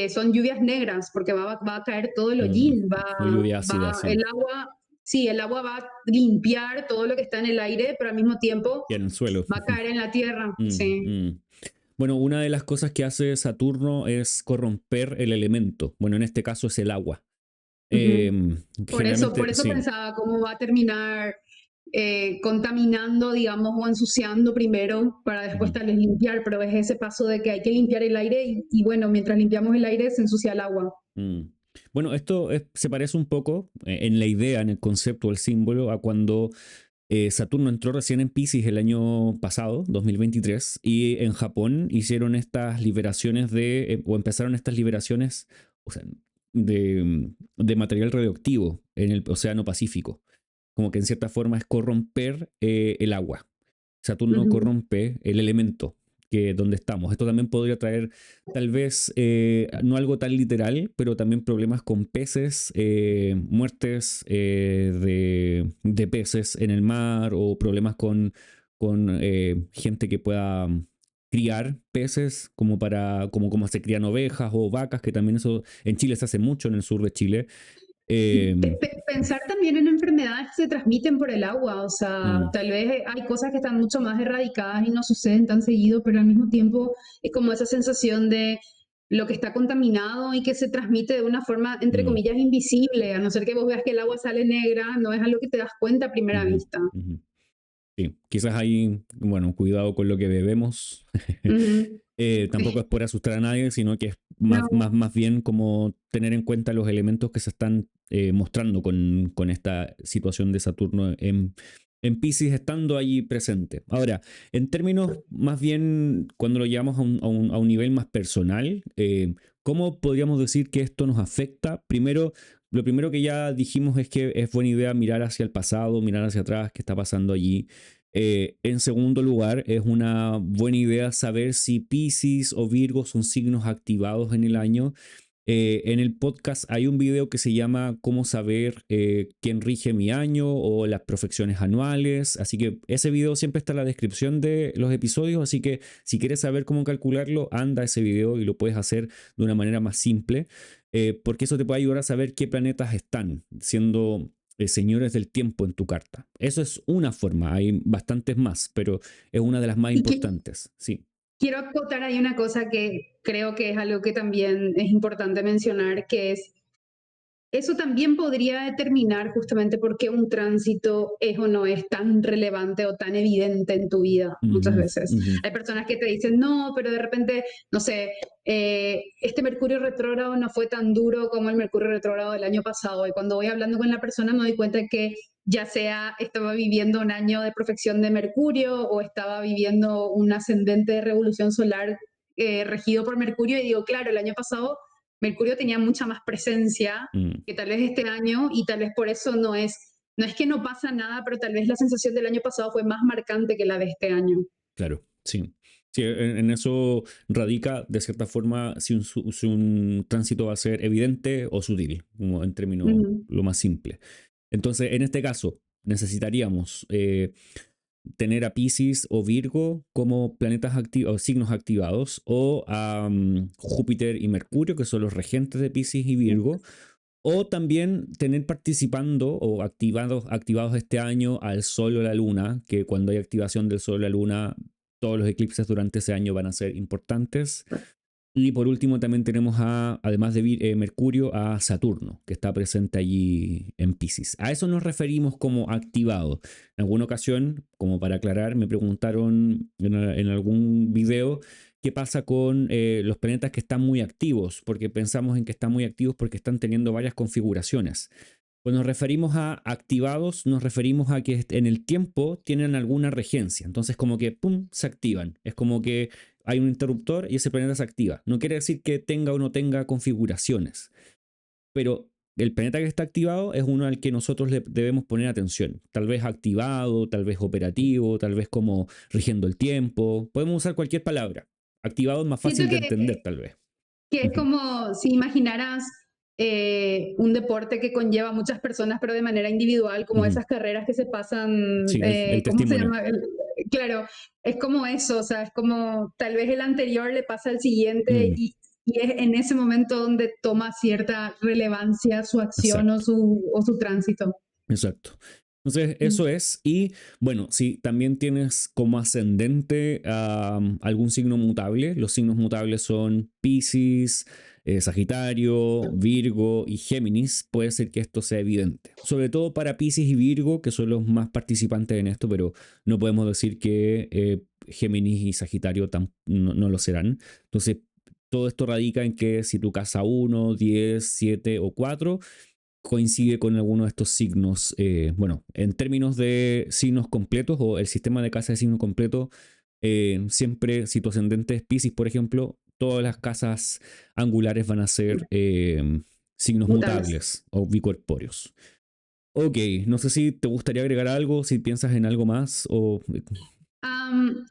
son lluvias negras porque va a caer todo el mm. hollín, O lluvia ácida, sí. el agua. Sí, el agua va a limpiar todo lo que está en el aire, pero al mismo tiempo Y en el suelo. va a caer en la tierra. Mm, Sí. mm. Bueno, una de las cosas que hace Saturno es corromper el elemento. Bueno, en este caso es el agua. Ujú. Por Generalmente, eso sí. pensaba cómo va a terminar contaminando, digamos, o ensuciando primero para después Ujú, tal vez limpiar, pero es ese paso de que hay que limpiar el aire y bueno, mientras limpiamos el aire se ensucia el agua. mm. Bueno, esto se parece un poco en la idea, en el concepto, el símbolo, a cuando Saturno entró recién en Pisces el año pasado, 2023, y en Japón hicieron estas liberaciones o empezaron estas liberaciones, o sea, de material radioactivo en el Océano Pacífico. Como que en cierta forma es corromper el agua. Saturno Ujú. corrompe el elemento que donde estamos. Esto también podría traer tal vez no algo tan literal, pero también problemas con peces, muertes de peces en el mar o problemas con gente que pueda criar peces como se crían ovejas o vacas, que también eso en Chile se hace mucho, en el sur de Chile. Eh, Pensar también en enfermedades que se transmiten por el agua, o sea, mm, tal vez hay cosas que están mucho más erradicadas y no suceden tan seguido, pero al mismo tiempo es como esa sensación de lo que está contaminado y que se transmite de una forma, entre mm, comillas, invisible, a no ser que vos veas que el agua sale negra, no es algo que te das cuenta a primera ujú, vista. ujú. Sí, quizás hay, bueno, cuidado con lo que bebemos. Ujú. Tampoco es por asustar a nadie, sino que es No, más bien como tener en cuenta los elementos que se están mostrando con esta situación de Saturno en Piscis estando allí presente. Ahora, en términos más bien, cuando lo llevamos a un nivel más personal, ¿cómo podríamos decir que esto nos afecta? Primero, lo primero que ya dijimos es que es buena idea mirar hacia el pasado, mirar hacia atrás, qué está pasando allí. En segundo lugar, es una buena idea saber si Piscis o Virgo son signos activados en el año. En el podcast hay un video que se llama Cómo saber quién rige mi año o las profecciones anuales. Así que ese video siempre está en la descripción de los episodios. Así que si quieres saber cómo calcularlo, anda a ese video y lo puedes hacer de una manera más simple. Porque eso te puede ayudar a saber qué planetas están siendo señores del tiempo en tu carta. Eso es una forma, hay bastantes más, pero es una de las más Y que importantes. Sí. quiero acotar ahí una cosa que creo que es algo que también es importante mencionar, que es eso también podría determinar justamente por qué un tránsito es o no es tan relevante o tan evidente en tu vida muchas Ujú, veces. ujú, Hay personas que te dicen, no, pero de repente, no sé, este Mercurio retrógrado no fue tan duro como el Mercurio retrógrado del año pasado. Y cuando voy hablando con la persona me doy cuenta que ya sea estaba viviendo un año de profección de Mercurio o estaba viviendo un ascendente de revolución solar regido por Mercurio y digo, claro, el año pasado Mercurio tenía mucha más presencia mm. que tal vez este año y tal vez por eso no es que no pasa nada, pero tal vez la sensación del año pasado fue más marcante que la de este año. Claro, sí. Sí, en eso radica, de cierta forma, si un tránsito va a ser evidente o sutil, como en términos Ujú. lo más simple. Entonces, en este caso, necesitaríamos tener a Pisces o Virgo como planetas activos o signos activados, o a Júpiter y Mercurio, que son los regentes de Pisces y Virgo, o también tener participando o activados este año al Sol o la Luna, que cuando hay activación del Sol o la Luna, todos los eclipses durante ese año van a ser importantes. Y por último también tenemos además de Mercurio, a Saturno, que está presente allí en Pisces. A eso nos referimos como activado. En alguna ocasión, como para aclarar, me preguntaron en algún video qué pasa con los planetas que están muy activos, porque pensamos en que están muy activos porque están teniendo varias configuraciones. Cuando nos referimos a activados, nos referimos a que en el tiempo tienen alguna regencia. Entonces, como que, ¡pum!, se activan. Es como que hay un interruptor y ese planeta se activa. No quiere decir que tenga o no tenga configuraciones, pero el planeta que está activado es uno al que nosotros le debemos poner atención. Tal vez activado, tal vez operativo, tal vez como rigiendo el tiempo. Podemos usar cualquier palabra. Activado es más Siento fácil de entender, tal vez. que es Ujú, como si imaginaras un deporte que conlleva a muchas personas, pero de manera individual, como ujú. esas carreras que se pasan, Sí, el ¿cómo se testimonio. llama? Claro, es como eso, o sea, es como tal vez el anterior le pasa al siguiente Mm, y es en ese momento donde toma cierta relevancia su acción exacto. o su tránsito. Exacto. Entonces, Mm. eso es. Y bueno, si también tienes como ascendente algún signo mutable, los signos mutables son Piscis, Sagitario, Virgo y Géminis, puede ser que esto sea evidente. Sobre todo para Piscis y Virgo, que son los más participantes en esto, pero no podemos decir que Géminis y Sagitario no lo serán. Entonces, todo esto radica en que si tu casa 1, 10, 7 o 4 coincide con alguno de estos signos. Bueno, en términos de signos completos o el sistema de casas de signos completo, siempre si tu ascendente es Pisces, por ejemplo, todas las casas angulares van a ser signos Mutables. mutables o bicorpóreos. Ok, no sé si te gustaría agregar algo, si piensas en algo más o...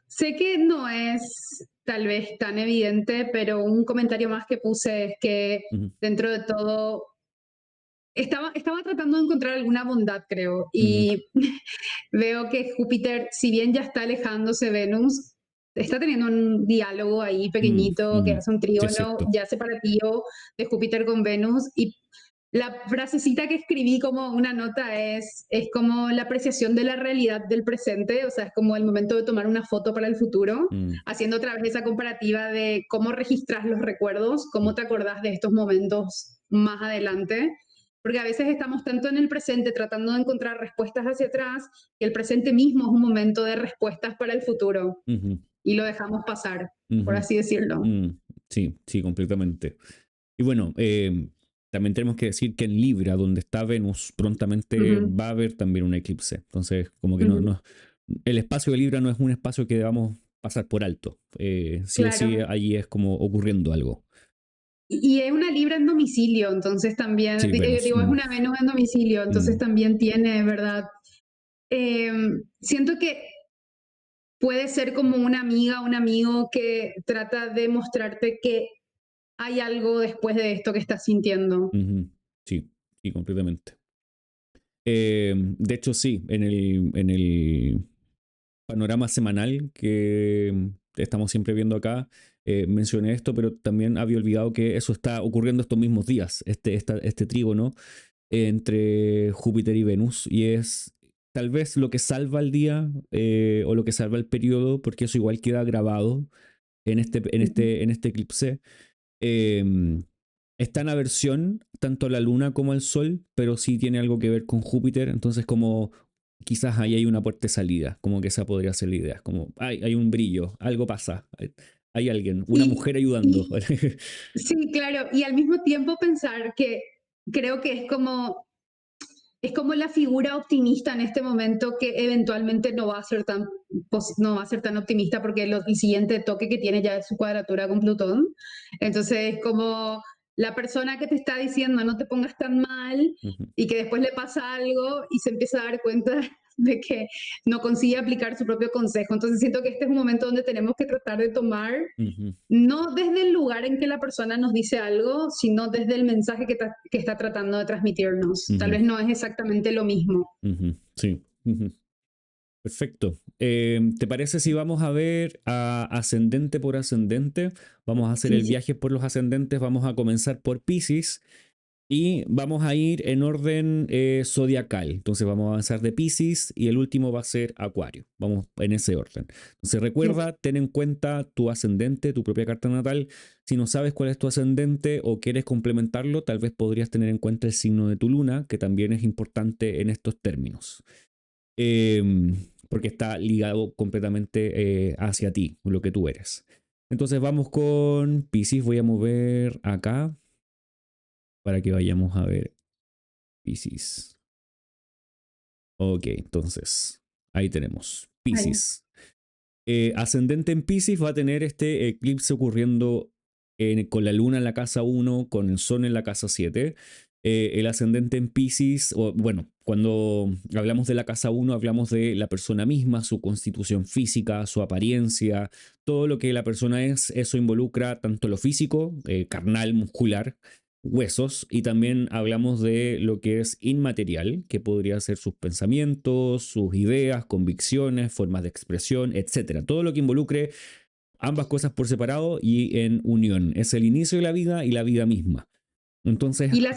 Sé que no es tal vez tan evidente, pero un comentario más que puse es que Ujú, dentro de todo estaba tratando de encontrar alguna bondad, creo, ujú, y veo que Júpiter, si bien ya está alejándose de Venus, está teniendo un diálogo ahí pequeñito que hace un sí, es trígono cierto. ya separativo de Júpiter con Venus y la frasecita que escribí como una nota es como la apreciación de la realidad del presente, o sea, es como el momento de tomar una foto para el futuro, Mm, haciendo otra vez esa comparativa de cómo registras los recuerdos, cómo mm, te acordás de estos momentos más adelante, porque a veces estamos tanto en el presente tratando de encontrar respuestas hacia atrás, que el presente mismo es un momento de respuestas para el futuro ujú, y lo dejamos pasar, por ujú, así decirlo. mm. Sí, sí, completamente. Y bueno, también tenemos que decir que en Libra, donde está Venus, prontamente Ujú, va a haber también un eclipse. Entonces, como que ujú, el espacio de Libra no es un espacio que debamos pasar por alto. Sí o sí, claro. allí es como ocurriendo algo. Y es una Libra en domicilio, entonces también, Sí, Venus. digo, es una Venus en domicilio, entonces Mm, también tiene, ¿verdad? Siento que puede ser como una amiga, un amigo que trata de mostrarte que hay algo después de esto que estás sintiendo. ujú. Sí, sí, completamente. De hecho, sí, en el panorama semanal que estamos siempre viendo acá, mencioné esto, pero también había olvidado que eso está ocurriendo estos mismos días, este trígono entre Júpiter y Venus, y es tal vez lo que salva el día o lo que salva el periodo, porque eso igual queda grabado Ujú. en este eclipse. Está en aversión tanto a la luna como al sol, pero sí tiene algo que ver con Júpiter, entonces como quizás ahí hay una puerta de salida, como que esa podría ser la idea, como hay un brillo, algo pasa, hay alguien, una Y, mujer ayudando. y sí, claro, y al mismo tiempo pensar que creo que es como la figura optimista en este momento que eventualmente no va a ser tan, no va a ser tan optimista porque el siguiente toque que tiene ya es su cuadratura con Plutón. Entonces es como la persona que te está diciendo no te pongas tan mal Ujú, y que después le pasa algo y se empieza a dar cuenta de que no consigue aplicar su propio consejo. Entonces siento que este es un momento donde tenemos que tratar de tomar ujú, no desde el lugar en que la persona nos dice algo, sino desde el mensaje que está tratando de transmitirnos. Tal ujú, vez no es exactamente lo mismo. ujú, sí. Ujú. Perfecto. ¿Te parece si vamos a ver a ascendente por ascendente? Vamos a hacer Sí, el sí. viaje por los ascendentes. Vamos a comenzar por Pisces y vamos a ir en orden zodiacal. Entonces vamos a avanzar de Pisces y el último va a ser Acuario. Vamos en ese orden. Entonces Yes. recuerda, ten en cuenta tu ascendente, tu propia carta natal. Si no sabes cuál es tu ascendente o quieres complementarlo, tal vez podrías tener en cuenta el signo de tu luna, que también es importante en estos términos. Porque está ligado completamente hacia ti, lo que tú eres. Entonces vamos con Pisces. Voy a mover acá para que vayamos a ver Pisces. Ok, entonces ahí tenemos Vale. Pisces. Ascendente en Pisces va a tener este eclipse ocurriendo con la luna en la casa 1, con el sol en la casa 7. El ascendente en Pisces, o, bueno, cuando hablamos de la casa 1, hablamos de la persona misma, su constitución física, su apariencia, todo lo que la persona es. Eso involucra tanto lo físico, carnal, muscular, huesos, y también hablamos de lo que es inmaterial, que podría ser sus pensamientos, sus ideas, convicciones, formas de expresión, etcétera. Todo lo que involucre ambas cosas por separado y en unión. Es el inicio de la vida y la vida misma. Entonces, Y la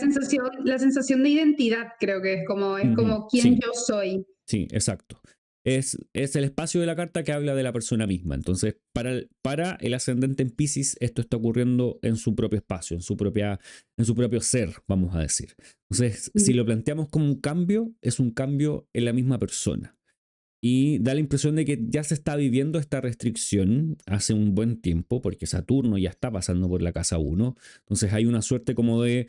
sensación de identidad creo que es como quién sí, yo soy. sí, exacto. Es el espacio de la carta que habla de la persona misma. Entonces, para el ascendente en Pisces, esto está ocurriendo en su propio espacio, en su propio ser, vamos a decir. Entonces, si Mm. lo planteamos como un cambio, es un cambio en la misma persona. Y da la impresión de que ya se está viviendo esta restricción hace un buen tiempo, porque Saturno ya está pasando por la casa 1. Entonces hay una suerte como de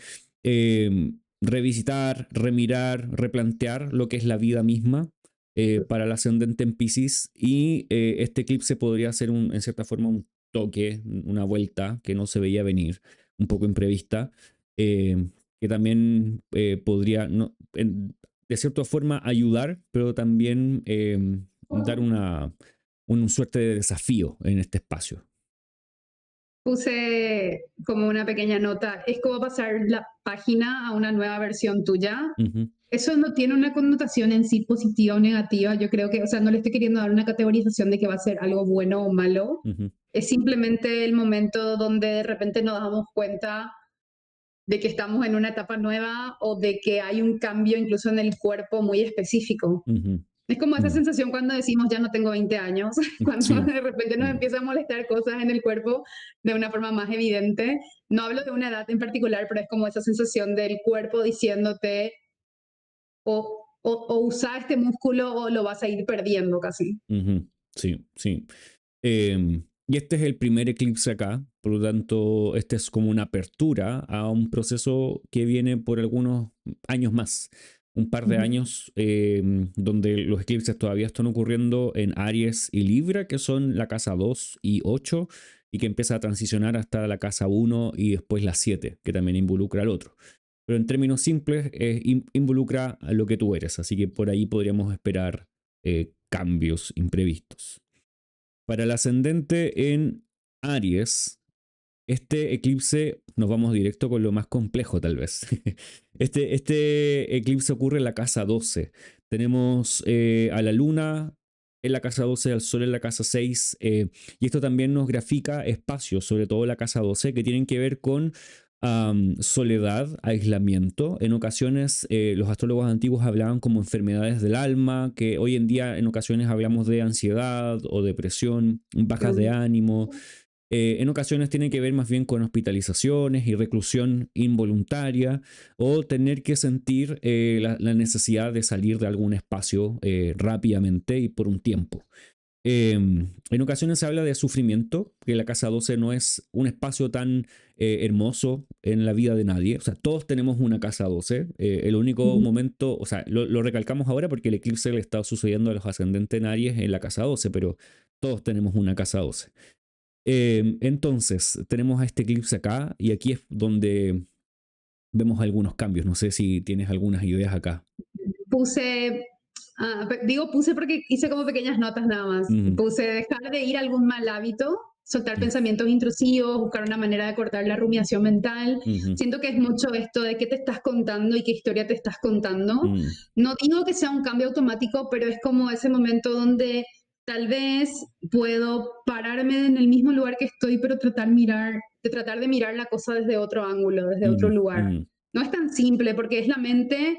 revisitar, remirar, replantear lo que es la vida misma para el ascendente en Pisces. Y este eclipse podría ser en cierta forma un toque, una vuelta que no se veía venir, un poco imprevista, eh, que también podría, no, de cierta forma ayudar, pero también dar una suerte de desafío en este espacio. Puse como una pequeña nota, es como pasar la página a una nueva versión tuya. Ujú, Eso no tiene una connotación en sí positiva o negativa. Yo creo que, o sea, no le estoy queriendo dar una categorización de que va a ser algo bueno o malo. ujú, Es simplemente el momento donde de repente nos damos cuenta de que estamos en una etapa nueva o de que hay un cambio incluso en el cuerpo muy específico. ujú, Es como esa mm, sensación cuando decimos ya no tengo 20 años, cuando sí, de repente nos mm, empieza a molestar cosas en el cuerpo de una forma más evidente. No hablo de una edad en particular, pero es como esa sensación del cuerpo diciéndote o usa este músculo o lo vas a ir perdiendo casi. ujú, sí, sí. Y este es el primer eclipse acá, por lo tanto, este es como una apertura a un proceso que viene por algunos años más, un par de Ujú. años donde los eclipses todavía están ocurriendo en Aries y Libra, que son la casa 2 y 8, y que empieza a transicionar hasta la casa 1 y después la 7, que también involucra al otro. Pero en términos simples, involucra a lo que tú eres, así que por ahí podríamos esperar cambios imprevistos. Para el ascendente en Aries, este eclipse, nos vamos directo con lo más complejo tal vez. Este eclipse ocurre en la casa 12. Tenemos a la luna en la casa 12, al sol en la casa 6, y esto también nos grafica espacios, sobre todo la casa 12, que tienen que ver con soledad, aislamiento. En ocasiones los astrólogos antiguos hablaban como enfermedades del alma, que hoy en día en ocasiones hablamos de ansiedad o depresión, bajas de ánimo. En ocasiones tiene que ver más bien con hospitalizaciones y reclusión involuntaria o tener que sentir la necesidad de salir de algún espacio rápidamente y por un tiempo. En ocasiones se habla de sufrimiento, que la casa 12 no es un espacio tan hermoso en la vida de nadie. O sea, todos tenemos una casa 12. El único Ujú. momento, o sea, lo recalcamos ahora porque el eclipse le está sucediendo a los ascendentes en Aries en la casa 12, pero todos tenemos una casa 12. Entonces, tenemos a este eclipse acá y aquí es donde vemos algunos cambios. No sé si tienes algunas ideas acá. Puse, digo puse porque hice como pequeñas notas nada más. Ujú, Puse dejar de ir a algún mal hábito, soltar ujú, pensamientos intrusivos, buscar una manera de cortar la rumiación mental. ujú, Siento que es mucho esto de qué te estás contando y qué historia te estás contando. ujú, No digo que sea un cambio automático, pero es como ese momento donde tal vez puedo pararme en el mismo lugar que estoy, pero tratar de mirar la cosa desde otro ángulo, desde otro ujú, lugar. ujú, No es tan simple porque es la mente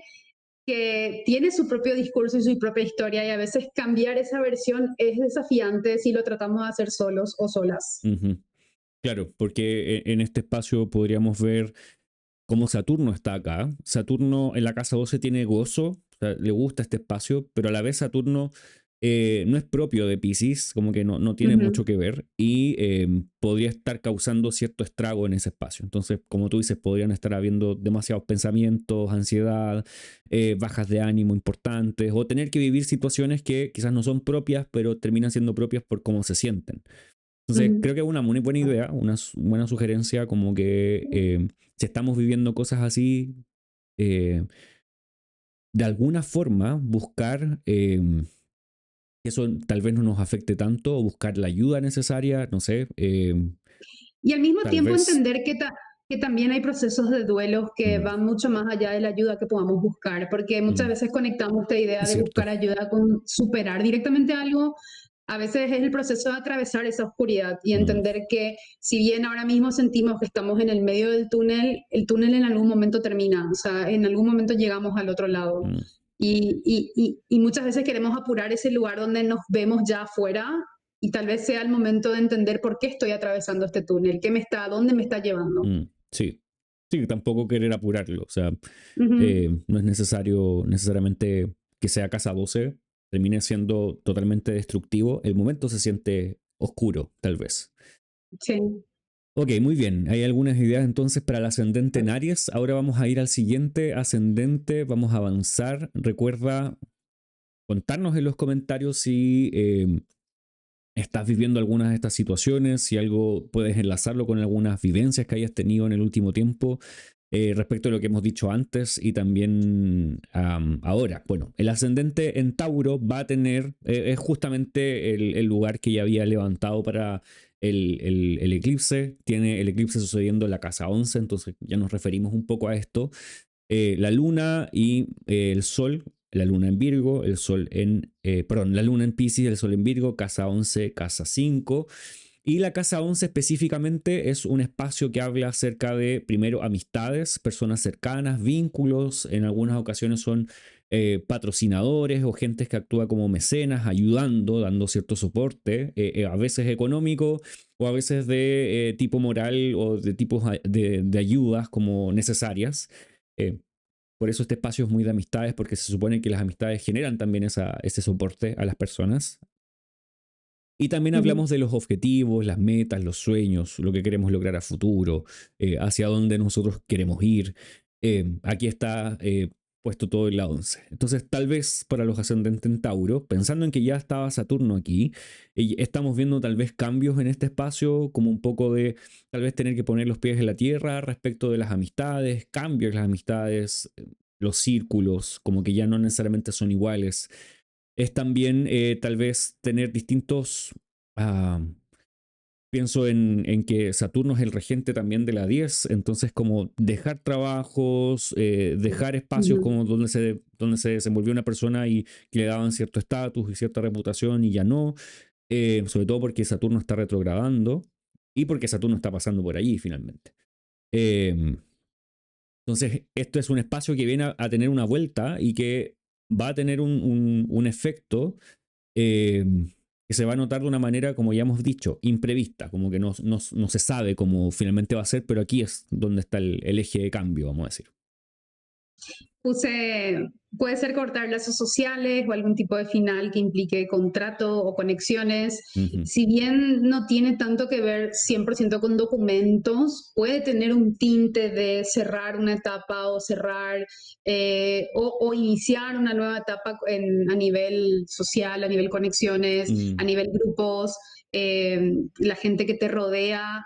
que tiene su propio discurso y su propia historia y a veces cambiar esa versión es desafiante si lo tratamos de hacer solos o solas. ujú. Claro, porque en este espacio podríamos ver cómo Saturno está acá. Saturno en la casa 12 tiene gozo, o sea, le gusta este espacio, pero a la vez Saturno no es propio de Pisces, como que no tiene mucho Ujú. que ver y podría estar causando cierto estrago en ese espacio. Entonces, como tú dices, podrían estar habiendo demasiados pensamientos, ansiedad, bajas de ánimo importantes o tener que vivir situaciones que quizás no son propias, pero terminan siendo propias por cómo se sienten. Entonces, Ujú. creo que es una muy buena idea, una buena sugerencia, como que si estamos viviendo cosas así, eh, de alguna forma buscar que eso tal vez no nos afecte tanto o buscar la ayuda necesaria, no sé, Y al mismo tal tiempo vez. entender que también hay procesos de duelos que Mm, van mucho más allá de la ayuda que podamos buscar, porque muchas mm, veces conectamos esta idea es de cierto. buscar ayuda con superar directamente algo. A veces es el proceso de atravesar esa oscuridad y Mm, entender que si bien ahora mismo sentimos que estamos en el medio del túnel, el túnel en algún momento termina, o sea, en algún momento llegamos al otro lado. mm, Y muchas veces queremos apurar ese lugar donde nos vemos ya afuera y tal vez sea el momento de entender por qué estoy atravesando este túnel, dónde me está llevando. sí. Sí, tampoco querer apurarlo. O sea, Ujú. no es necesario necesariamente que sea casa 12 termine siendo totalmente destructivo. El momento se siente oscuro, tal vez. Sí. Ok, muy bien. Hay algunas ideas entonces para el ascendente en Aries. Ahora vamos a ir al siguiente ascendente. Vamos a avanzar. Recuerda contarnos en los comentarios si estás viviendo algunas de estas situaciones, si algo puedes enlazarlo con algunas vivencias que hayas tenido en el último tiempo respecto a lo que hemos dicho antes y también ahora. Bueno, el ascendente en Tauro va a tener, es justamente el lugar que ya había levantado para el eclipse. Tiene el eclipse sucediendo en la casa 11, entonces ya nos referimos un poco a esto. La luna y el sol, la luna en Virgo, el sol en, perdón, la luna en Pisces, el sol en Virgo, casa 11, casa 5. Y la casa 11 específicamente es un espacio que habla acerca de, primero, amistades, personas cercanas, vínculos, en algunas ocasiones son patrocinadores o gente que actúa como mecenas, ayudando, dando cierto soporte, a veces económico o a veces de tipo moral o de tipos de ayudas como necesarias. Eh, por eso este espacio es muy de amistades, porque se supone que las amistades generan también ese soporte a las personas. Y también Ujú. hablamos de los objetivos, las metas, los sueños, lo que queremos lograr a futuro, hacia dónde nosotros queremos ir. Aquí está puesto todo en la 11. Entonces, tal vez para los ascendentes en Tauro, pensando en que ya estaba Saturno aquí, estamos viendo tal vez cambios en este espacio, como un poco de tal vez tener que poner los pies en la tierra respecto de las amistades, cambios en las amistades, los círculos, como que ya no necesariamente son iguales. Es también tal vez tener distintos... ah, pienso en que Saturno es el regente también de la 10, entonces como dejar trabajos, dejar espacios Ujú. como donde se desenvolvió una persona y que le daban cierto estatus y cierta reputación y ya no, sobre todo porque Saturno está retrogradando y porque Saturno está pasando por allí finalmente. Eh, entonces, esto es un espacio que viene a tener una vuelta y que va a tener un efecto eh, que se va a notar de una manera, como ya hemos dicho, imprevista, como que no se sabe cómo finalmente va a ser, pero aquí es donde está el eje de cambio, vamos a decir. Puse, puede ser cortar lazos sociales o algún tipo de final que implique contrato o conexiones. Ujú, Si bien no tiene tanto que ver 100% con documentos, puede tener un tinte de cerrar una etapa o cerrar o iniciar una nueva etapa a nivel social, a nivel conexiones, a mm, nivel grupos. La gente que te rodea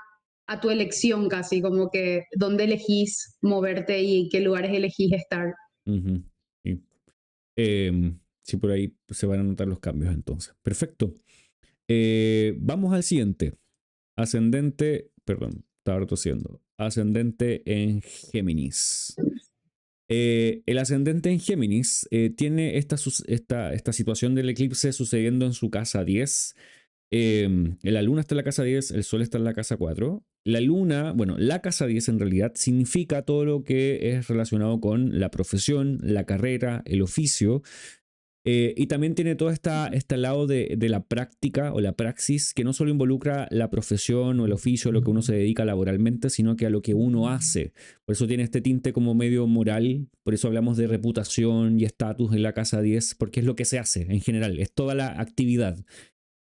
a tu elección casi, como que dónde elegís moverte y qué lugares elegís estar. ujú, sí. Sí, por ahí se van a notar los cambios entonces. Perfecto. Vamos al siguiente. Ascendente, perdón, estaba retrocediendo. Ascendente en Géminis. El ascendente en Géminis tiene esta situación del eclipse sucediendo en su casa 10. La luna está en la casa 10, el sol está en la casa 4. La luna, bueno, la casa 10 en realidad significa todo lo que es relacionado con la profesión, la carrera, el oficio, y también tiene todo este lado de la práctica o la praxis que no solo involucra la profesión o el oficio, a lo que uno se dedica laboralmente, sino que a lo que uno hace. Por eso tiene este tinte como medio moral, por eso hablamos de reputación y estatus en la casa 10, porque es lo que se hace en general, es toda la actividad.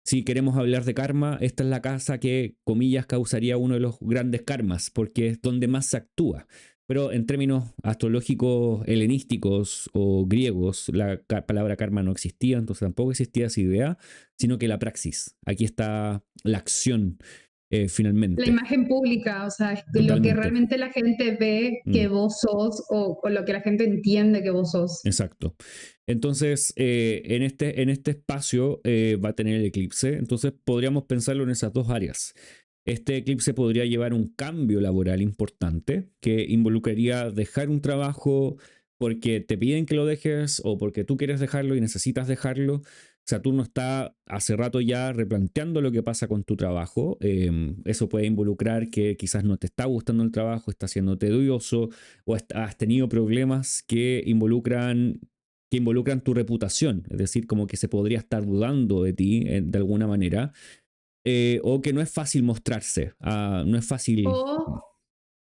Si queremos hablar de karma, esta es la casa que, comillas, causaría uno de los grandes karmas, porque es donde más se actúa. Pero en términos astrológicos helenísticos o griegos, la palabra karma no existía, entonces tampoco existía esa idea, sino que la praxis. Aquí está la acción, La finalmente, imagen pública, o sea, es lo que totalmente. realmente la gente ve que Mm. vos sos o lo que la gente entiende que vos sos. Exacto. Entonces, en este espacio va a tener el eclipse. Entonces, podríamos pensarlo en esas dos áreas. Este eclipse podría llevar un cambio laboral importante que involucraría dejar un trabajo porque te piden que lo dejes o porque tú quieres dejarlo y necesitas dejarlo. Saturno está hace rato ya replanteando lo que pasa con tu trabajo. Eso puede involucrar que quizás no te está gustando el trabajo, está siendo tedioso o has tenido problemas que involucran tu reputación, es decir, como que se podría estar dudando de ti de alguna manera, o que no es fácil mostrarse, no es fácil. O,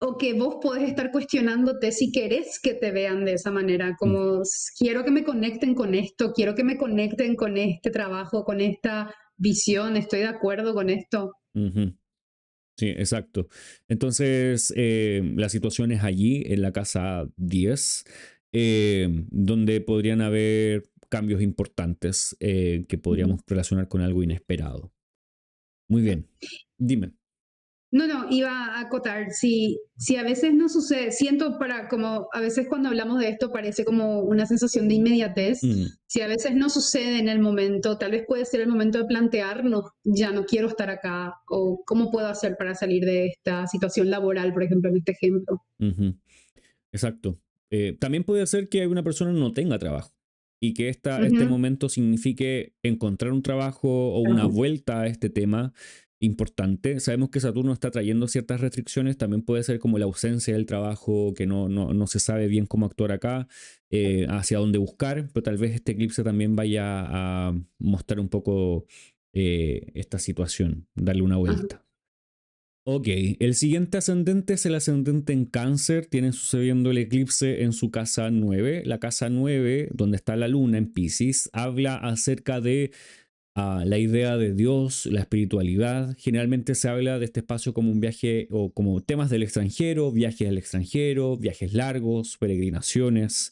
o que vos podés estar cuestionándote si querés que te vean de esa manera, Mm, como quiero que me conecten con esto, quiero que me conecten con este trabajo, con esta visión, estoy de acuerdo con esto. ujú. Sí, exacto. Entonces, la situación es allí, en la casa 10, donde podrían haber cambios importantes que podríamos relacionar con algo inesperado. Muy bien. Dime. No, no, iba a acotar, si a veces no sucede, siento para como a veces cuando hablamos de esto parece como una sensación de inmediatez, Mm, si a veces no sucede en el momento, tal vez puede ser el momento de plantearnos, ya no quiero estar acá, o cómo puedo hacer para salir de esta situación laboral, por ejemplo, en este ejemplo. ujú. Exacto. También puede ser que una persona no tenga trabajo y que este Ujú. momento signifique encontrar un trabajo o una vuelta a este tema importante. Sabemos que Saturno está trayendo ciertas restricciones, también puede ser como la ausencia del trabajo, que no se sabe bien cómo actuar acá, hacia dónde buscar, pero tal vez este eclipse también vaya a mostrar un poco esta situación, darle una Ajá. vuelta. Ok, el siguiente ascendente es el ascendente en Cáncer, tiene sucediendo el eclipse en su casa 9. La casa 9, donde está la luna en Pisces, habla acerca de a la idea de Dios, la espiritualidad. Generalmente se habla de este espacio como un viaje o como temas del extranjero, viajes al extranjero, viajes largos, peregrinaciones.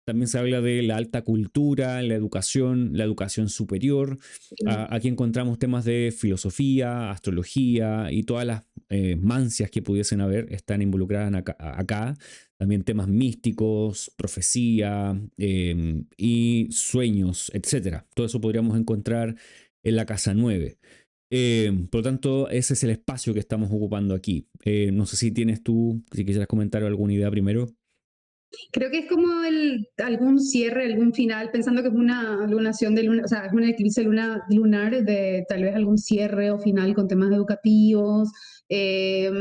También se habla de la alta cultura, la educación superior. Aquí encontramos temas de filosofía, astrología y todas las mancias que pudiesen haber están involucradas acá. También temas místicos, profecía y sueños, etcétera. Todo eso podríamos encontrar en la casa 9. Por lo tanto, ese es el espacio que estamos ocupando aquí. No sé si tienes tú, si quisieras comentar alguna idea primero. Creo que es como algún cierre, algún final, pensando que es una lunación de luna, o sea, es una eclipse lunar de tal vez algún cierre o final con temas educativos. Eh,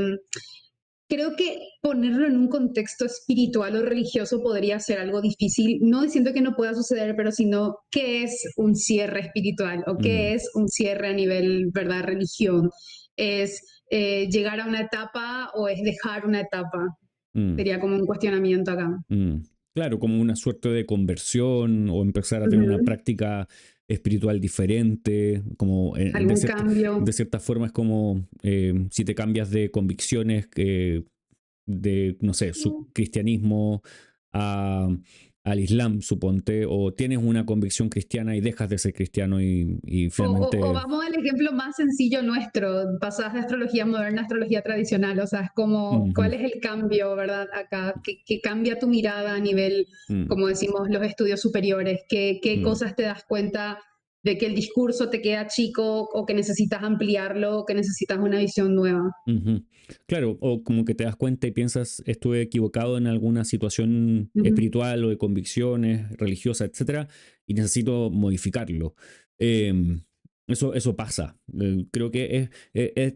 Creo que ponerlo en un contexto espiritual o religioso podría ser algo difícil, no diciendo que no pueda suceder, pero sino qué es un cierre espiritual o Mm, qué es un cierre a nivel, ¿verdad?, religión. ¿Es llegar a una etapa o es dejar una etapa? mm, Sería como un cuestionamiento acá. mm. Claro, como una suerte de conversión o empezar a tener una Ujú. práctica espiritual diferente, como Algún cambio. de cierta forma es como si te cambias de convicciones de, no sé, su cristianismo a, al islam, suponte, o tienes una convicción cristiana y dejas de ser cristiano y O finalmente... vamos al ejemplo más sencillo nuestro, pasás de astrología moderna a astrología tradicional, o sea, es como, Ujú, ¿cuál es el cambio, verdad, acá? ¿Qué cambia tu mirada a nivel, mm, como decimos, los estudios superiores? ¿Qué mm, cosas te das cuenta de que el discurso te queda chico o que necesitas ampliarlo o que necesitas una visión nueva? ujú. Claro, o como que te das cuenta y piensas, estuve equivocado en alguna situación Ujú, espiritual o de convicciones religiosas, etcétera, y necesito modificarlo. Eso pasa. Creo que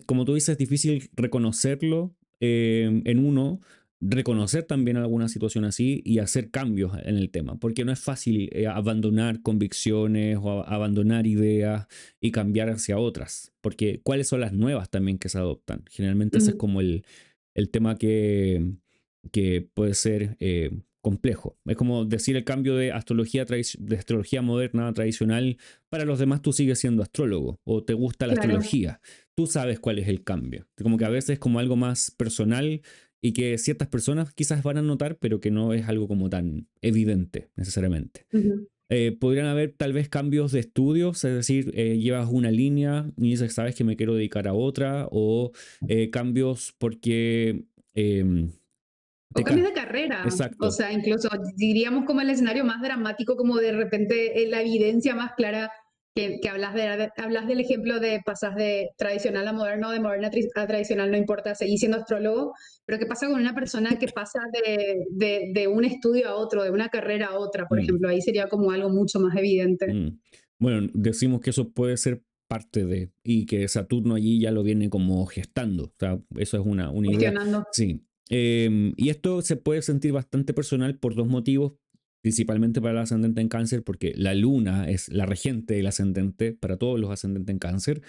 como tú dices, es difícil reconocerlo en uno, reconocer también alguna situación así y hacer cambios en el tema, porque no es fácil abandonar convicciones o abandonar ideas y cambiar hacia otras, porque cuáles son las nuevas también que se adoptan. Generalmente ese es ujú. como el tema que puede ser complejo. Es como decir el cambio de astrología moderna tradicional, para los demás tú sigues siendo astrólogo o te gusta la Claro. astrología. Tú sabes cuál es el cambio. Como que a veces es como algo más personal y que ciertas personas quizás van a notar, pero que no es algo como tan evidente necesariamente. Ujú. Podrían haber tal vez cambios de estudios, es decir, llevas una línea y dices, sabes que me quiero dedicar a otra, o cambios porque eh, O te cambios ca- de carrera, o Exacto. sea, incluso diríamos como el escenario más dramático, como de repente la evidencia más clara que hablas del ejemplo de pasas de tradicional a moderno, de moderna a tradicional, no importa, seguís siendo astrólogo, pero ¿qué pasa con una persona que pasa de un estudio a otro, de una carrera a otra, por Mm, ejemplo? Ahí sería como algo mucho más evidente, mm. Bueno, decimos que eso puede ser parte de, y que Saturno allí ya lo viene como gestando. O sea, eso es una idea. cuestionando. Sí. Y esto se puede sentir bastante personal por dos motivos, principalmente para el ascendente en cáncer, porque la luna es la regente del ascendente para todos los ascendentes en cáncer,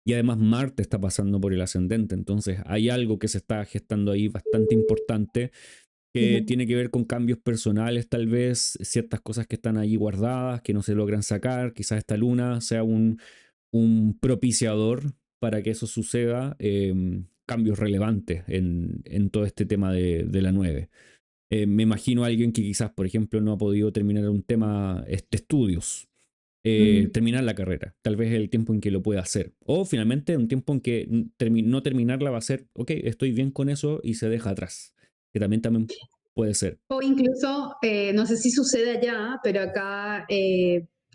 y además Marte está pasando por el ascendente. Entonces hay algo que se está gestando ahí bastante importante que Ujú. tiene que ver con cambios personales, tal vez, ciertas cosas que están allí guardadas, que no se logran sacar, quizás esta luna sea un propiciador para que eso suceda, cambios relevantes en todo este tema de la 9. Me imagino a alguien que quizás, por ejemplo, no ha podido terminar un tema de estudios, Ujú. terminar la carrera, tal vez el tiempo en que lo pueda hacer, o finalmente un tiempo en que no terminarla va a ser, ok, estoy bien con eso y se deja atrás, que también puede ser. O incluso, no sé si sucede allá, pero acá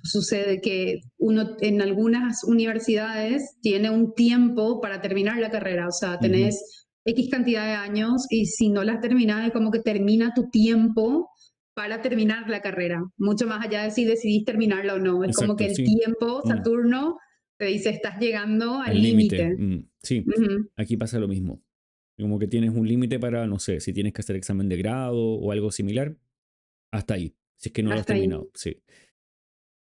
sucede que uno en algunas universidades tiene un tiempo para terminar la carrera, o sea, Ujú. tenés X cantidad de años y si no las terminas es como que termina tu tiempo para terminar la carrera, mucho más allá de si decidís terminarla o no, es como que Exacto, el sí. tiempo, Mm. Saturno, te dice, estás llegando al Al límite. límite. Sí, Ujú. aquí pasa lo mismo. Como que tienes un límite para, no sé, si tienes que hacer examen de grado o algo similar, hasta ahí, si es que no lo has Hasta ahí. terminado, sí.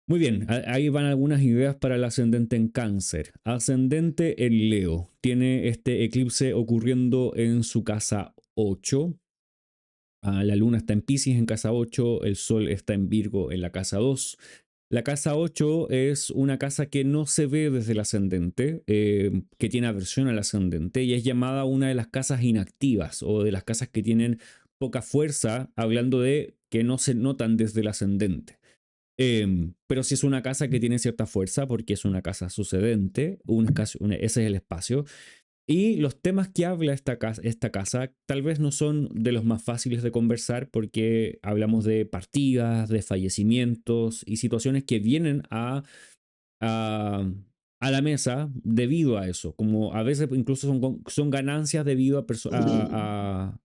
Muy bien, ahí van algunas ideas para el ascendente en cáncer. Ascendente en Leo. Tiene este eclipse ocurriendo en su casa 8. La luna está en Pisces en casa 8, el sol está en Virgo en la casa 2. La casa 8 es una casa que no se ve desde el ascendente, que tiene aversión al ascendente y es llamada una de las casas inactivas o de las casas que tienen poca fuerza, hablando de que no se notan desde el ascendente. Pero sí es una casa que tiene cierta fuerza porque es una casa sucedente, ese es el espacio. Y los temas que habla esta casa tal vez no son de los más fáciles de conversar porque hablamos de partidas, de fallecimientos y situaciones que vienen a, a la mesa debido a eso. Como a veces incluso son ganancias debido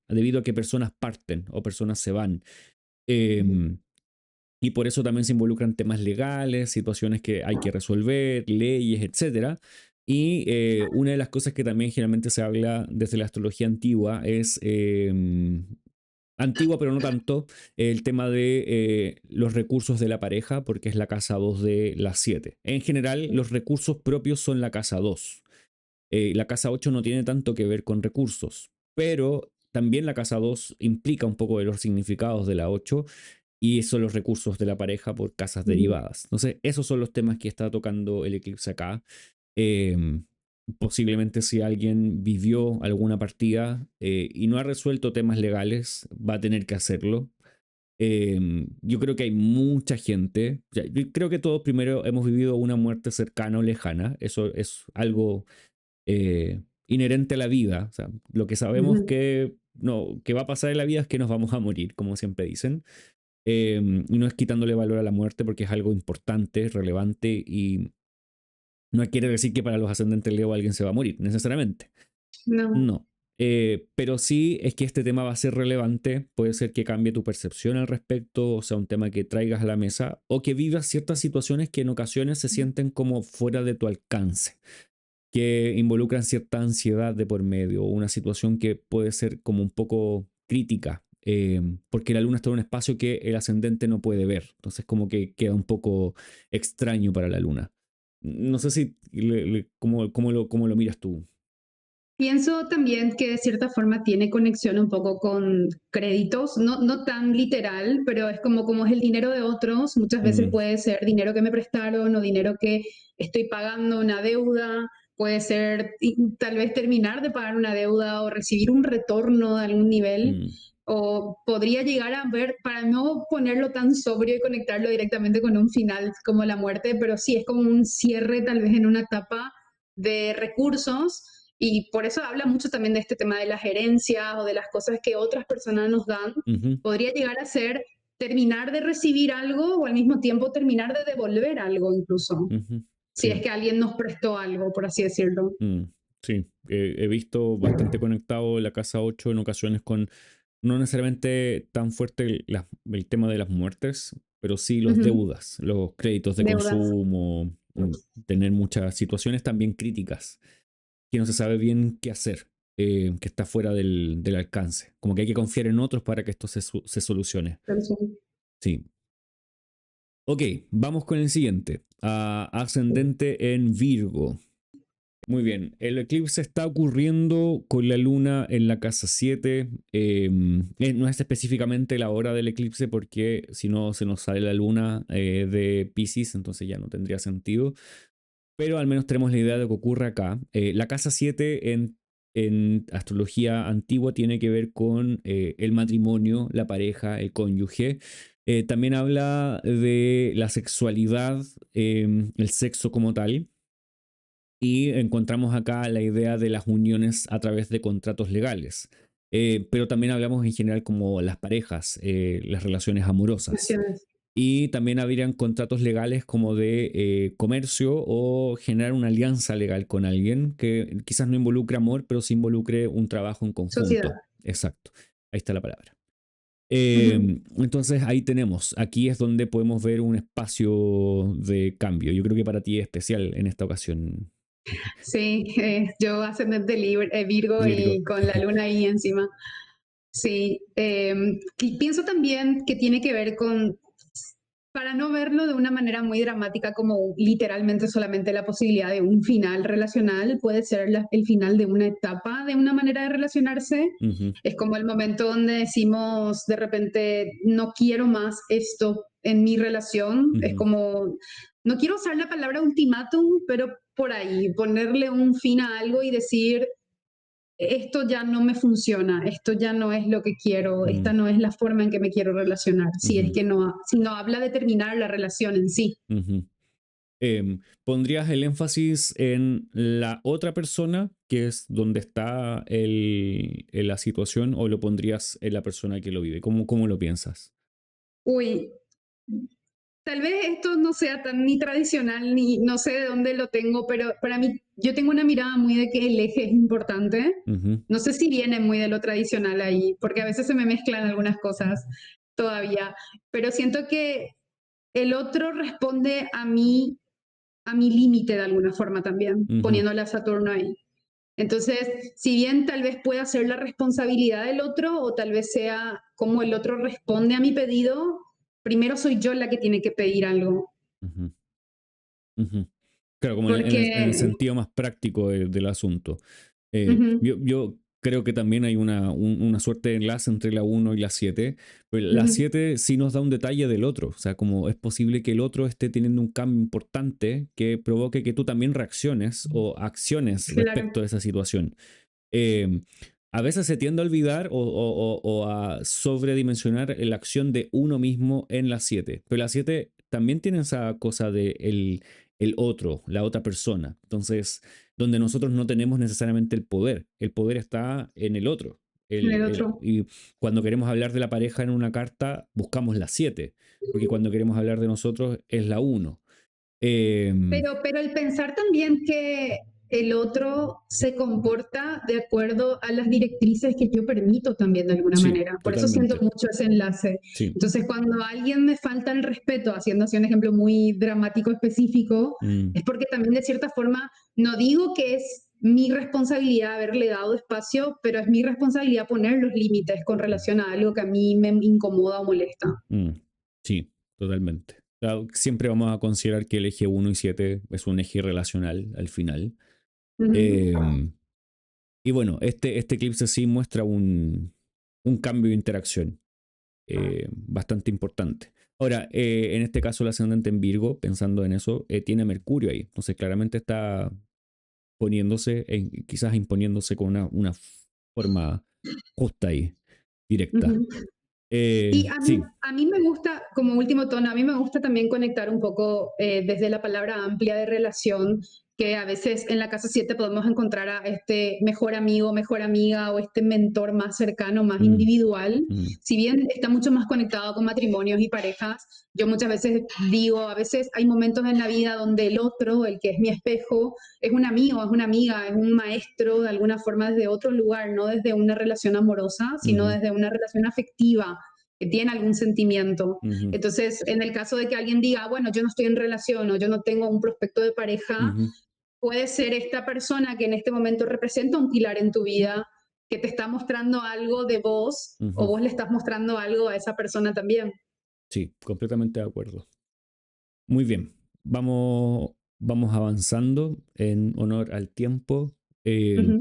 debido a que personas parten o personas se van. Y por eso también se involucran temas legales, situaciones que hay que resolver, leyes, etcétera. Y una de las cosas que también generalmente se habla desde la astrología antigua es, antigua pero no tanto, el tema de los recursos de la pareja, porque es la casa 2 de las 7. En general, los recursos propios son la casa 2. La casa 8 no tiene tanto que ver con recursos, pero también la casa 2 implica un poco de los significados de la 8 y son los recursos de la pareja por casas derivadas. Entonces, esos son los temas que está tocando el eclipse acá. Eh, Posiblemente si alguien vivió alguna partida y no ha resuelto temas legales, va a tener que hacerlo. Yo creo que hay mucha gente, o sea, yo creo que todos primero hemos vivido una muerte cercana o lejana, eso es algo inherente a la vida, o sea, lo que sabemos que, no, que va a pasar en la vida es que nos vamos a morir, como siempre dicen. Y no es quitándole valor a la muerte porque es algo importante, relevante y no quiere decir que para los ascendentes Leo alguien se va a morir, necesariamente. No. No. Pero sí es que este tema va a ser relevante, puede ser que cambie tu percepción al respecto, o sea, un tema que traigas a la mesa o que vivas ciertas situaciones que en ocasiones se sienten como fuera de tu alcance, que involucran cierta ansiedad de por medio, o una situación que puede ser como un poco crítica, porque la luna está en un espacio que el ascendente no puede ver, entonces como que queda un poco extraño para la luna. No sé si, cómo lo miras tú. Pienso también que de cierta forma tiene conexión un poco con créditos, no tan literal, pero es como es el dinero de otros, muchas veces Mm, puede ser dinero que me prestaron o dinero que estoy pagando una deuda, puede ser tal vez terminar de pagar una deuda o recibir un retorno de algún nivel, mm, o podría llegar a ver, para no ponerlo tan sobrio y conectarlo directamente con un final como la muerte, pero sí es como un cierre tal vez en una etapa de recursos y por eso habla mucho también de este tema de las herencias o de las cosas que otras personas nos dan. ujú, Podría llegar a ser terminar de recibir algo o al mismo tiempo terminar de devolver algo incluso, ujú. si es Sí. que alguien nos prestó algo, por así decirlo. Mm, sí, he visto bastante conectado la casa 8 en ocasiones con no necesariamente tan fuerte el tema de las muertes, pero sí los Ujú. deudas, los créditos de Deudas. consumo, tener muchas situaciones también críticas que no se sabe bien qué hacer, que está fuera del alcance. Como que hay que confiar en otros para que esto se solucione. Sí. Ok, vamos con el siguiente. Ascendente en Virgo. Muy bien, el eclipse está ocurriendo con la luna en la casa 7. No es específicamente la hora del eclipse porque si no se nos sale la luna de Pisces, entonces ya no tendría sentido. Pero al menos tenemos la idea de lo que ocurre acá. La casa 7 en astrología antigua tiene que ver con el matrimonio, la pareja, el cónyuge. También habla de la sexualidad, el sexo como tal. Y encontramos acá la idea de las uniones a través de contratos legales. Pero también hablamos en general como las parejas, las relaciones amorosas. Naciones. Y también habrían contratos legales como de comercio o generar una alianza legal con alguien que quizás no involucre amor, pero sí involucre un trabajo en Sociedad. conjunto. Exacto, ahí está la palabra. Ujú. Entonces ahí tenemos, aquí es donde podemos ver un espacio de cambio. Yo creo que para ti es especial en esta ocasión, Sí, yo ascendente Virgo Virgo. y con la luna ahí encima. Sí, y pienso también que tiene que ver con, para no verlo de una manera muy dramática como literalmente solamente la posibilidad de un final relacional, puede ser el final de una etapa de una manera de relacionarse. Ujú, Es como el momento donde decimos de repente, no quiero más esto en mi relación. Es Ujú, como, no quiero usar la palabra ultimátum, pero por ahí, ponerle un fin a algo y decir, esto ya no me funciona, esto ya no es lo que quiero, esta mm, no es la forma en que me quiero relacionar, si es ujú, que no, si no habla de terminar la relación en sí. ujú. ¿Pondrías el énfasis en la otra persona, que es donde está en la situación, o lo pondrías en la persona que lo vive? ¿Cómo lo piensas? Uy, tal vez esto no sea tan ni tradicional, ni no sé de dónde lo tengo, pero para mí yo tengo una mirada muy de que el eje es importante. Ujú, No sé si viene muy de lo tradicional ahí, porque a veces se me mezclan algunas cosas todavía, pero siento que el otro responde a mi límite de alguna forma también, ujú, poniéndole a Saturno ahí. Entonces, si bien tal vez pueda ser la responsabilidad del otro o tal vez sea como el otro responde a mi pedido, primero soy yo la que tiene que pedir algo. ujú, ujú. Claro, como en el Porque, sentido más práctico del asunto. ujú, Yo creo que también hay una suerte de enlace entre la uno y la 7, pero la ujú, 7 sí nos da un detalle del otro, o sea, como es posible que el otro esté teniendo un cambio importante que provoque que tú también reacciones o acciones respecto claro, a esa situación. Eh, a veces se tiende a olvidar o a sobredimensionar la acción de uno mismo en la 7, pero la 7 también tiene esa cosa de el otro, la otra persona. Entonces, donde nosotros no tenemos necesariamente el poder está en el otro. en el otro. Y cuando queremos hablar de la pareja en una carta, buscamos la 7, porque cuando queremos hablar de nosotros es la uno. Eh, Pero el pensar también que el otro se comporta de acuerdo a las directrices que yo permito también de alguna sí, manera. Por eso siento totalmente. mucho ese enlace. Sí. Entonces, cuando alguien me falta el respeto, haciendo así un ejemplo muy dramático específico, Mm, es porque también de cierta forma, no digo que es mi responsabilidad haberle dado espacio, pero es mi responsabilidad poner los límites con relación a algo que a mí me incomoda o molesta. mm, sí, totalmente. Claro, siempre vamos a considerar que el eje uno y 7 es un eje relacional al final. Ujú, Eh, y bueno, este eclipse sí muestra un cambio de interacción bastante importante. Ahora, en este caso, el ascendente en Virgo, pensando en eso, tiene Mercurio ahí. Entonces, claramente está poniéndose, quizás imponiéndose con una forma justa ahí, directa. ujú. Y Sí. a mí me gusta, como último tono, a mí me gusta también conectar un poco desde la palabra amplia de relación, que a veces en la casa 7 podemos encontrar a este mejor amigo, mejor amiga o este mentor más cercano, más Mm, individual. mm, Si bien está mucho más conectado con matrimonios y parejas, yo muchas veces digo, a veces hay momentos en la vida donde el otro, el que es mi espejo, es un amigo, es una amiga, es un maestro de alguna forma desde otro lugar, no desde una relación amorosa, sino ujú, desde una relación afectiva que tiene algún sentimiento. ujú, Entonces, en el caso de que alguien diga, "Ah, bueno, yo no estoy en relación o yo no tengo un prospecto de pareja", ujú, puede ser esta persona que en este momento representa un pilar en tu vida, que te está mostrando algo de vos o ujú. vos le estás mostrando algo a esa persona también. Sí, completamente de acuerdo. Muy bien, vamos avanzando en honor al tiempo. Eh, Ujú,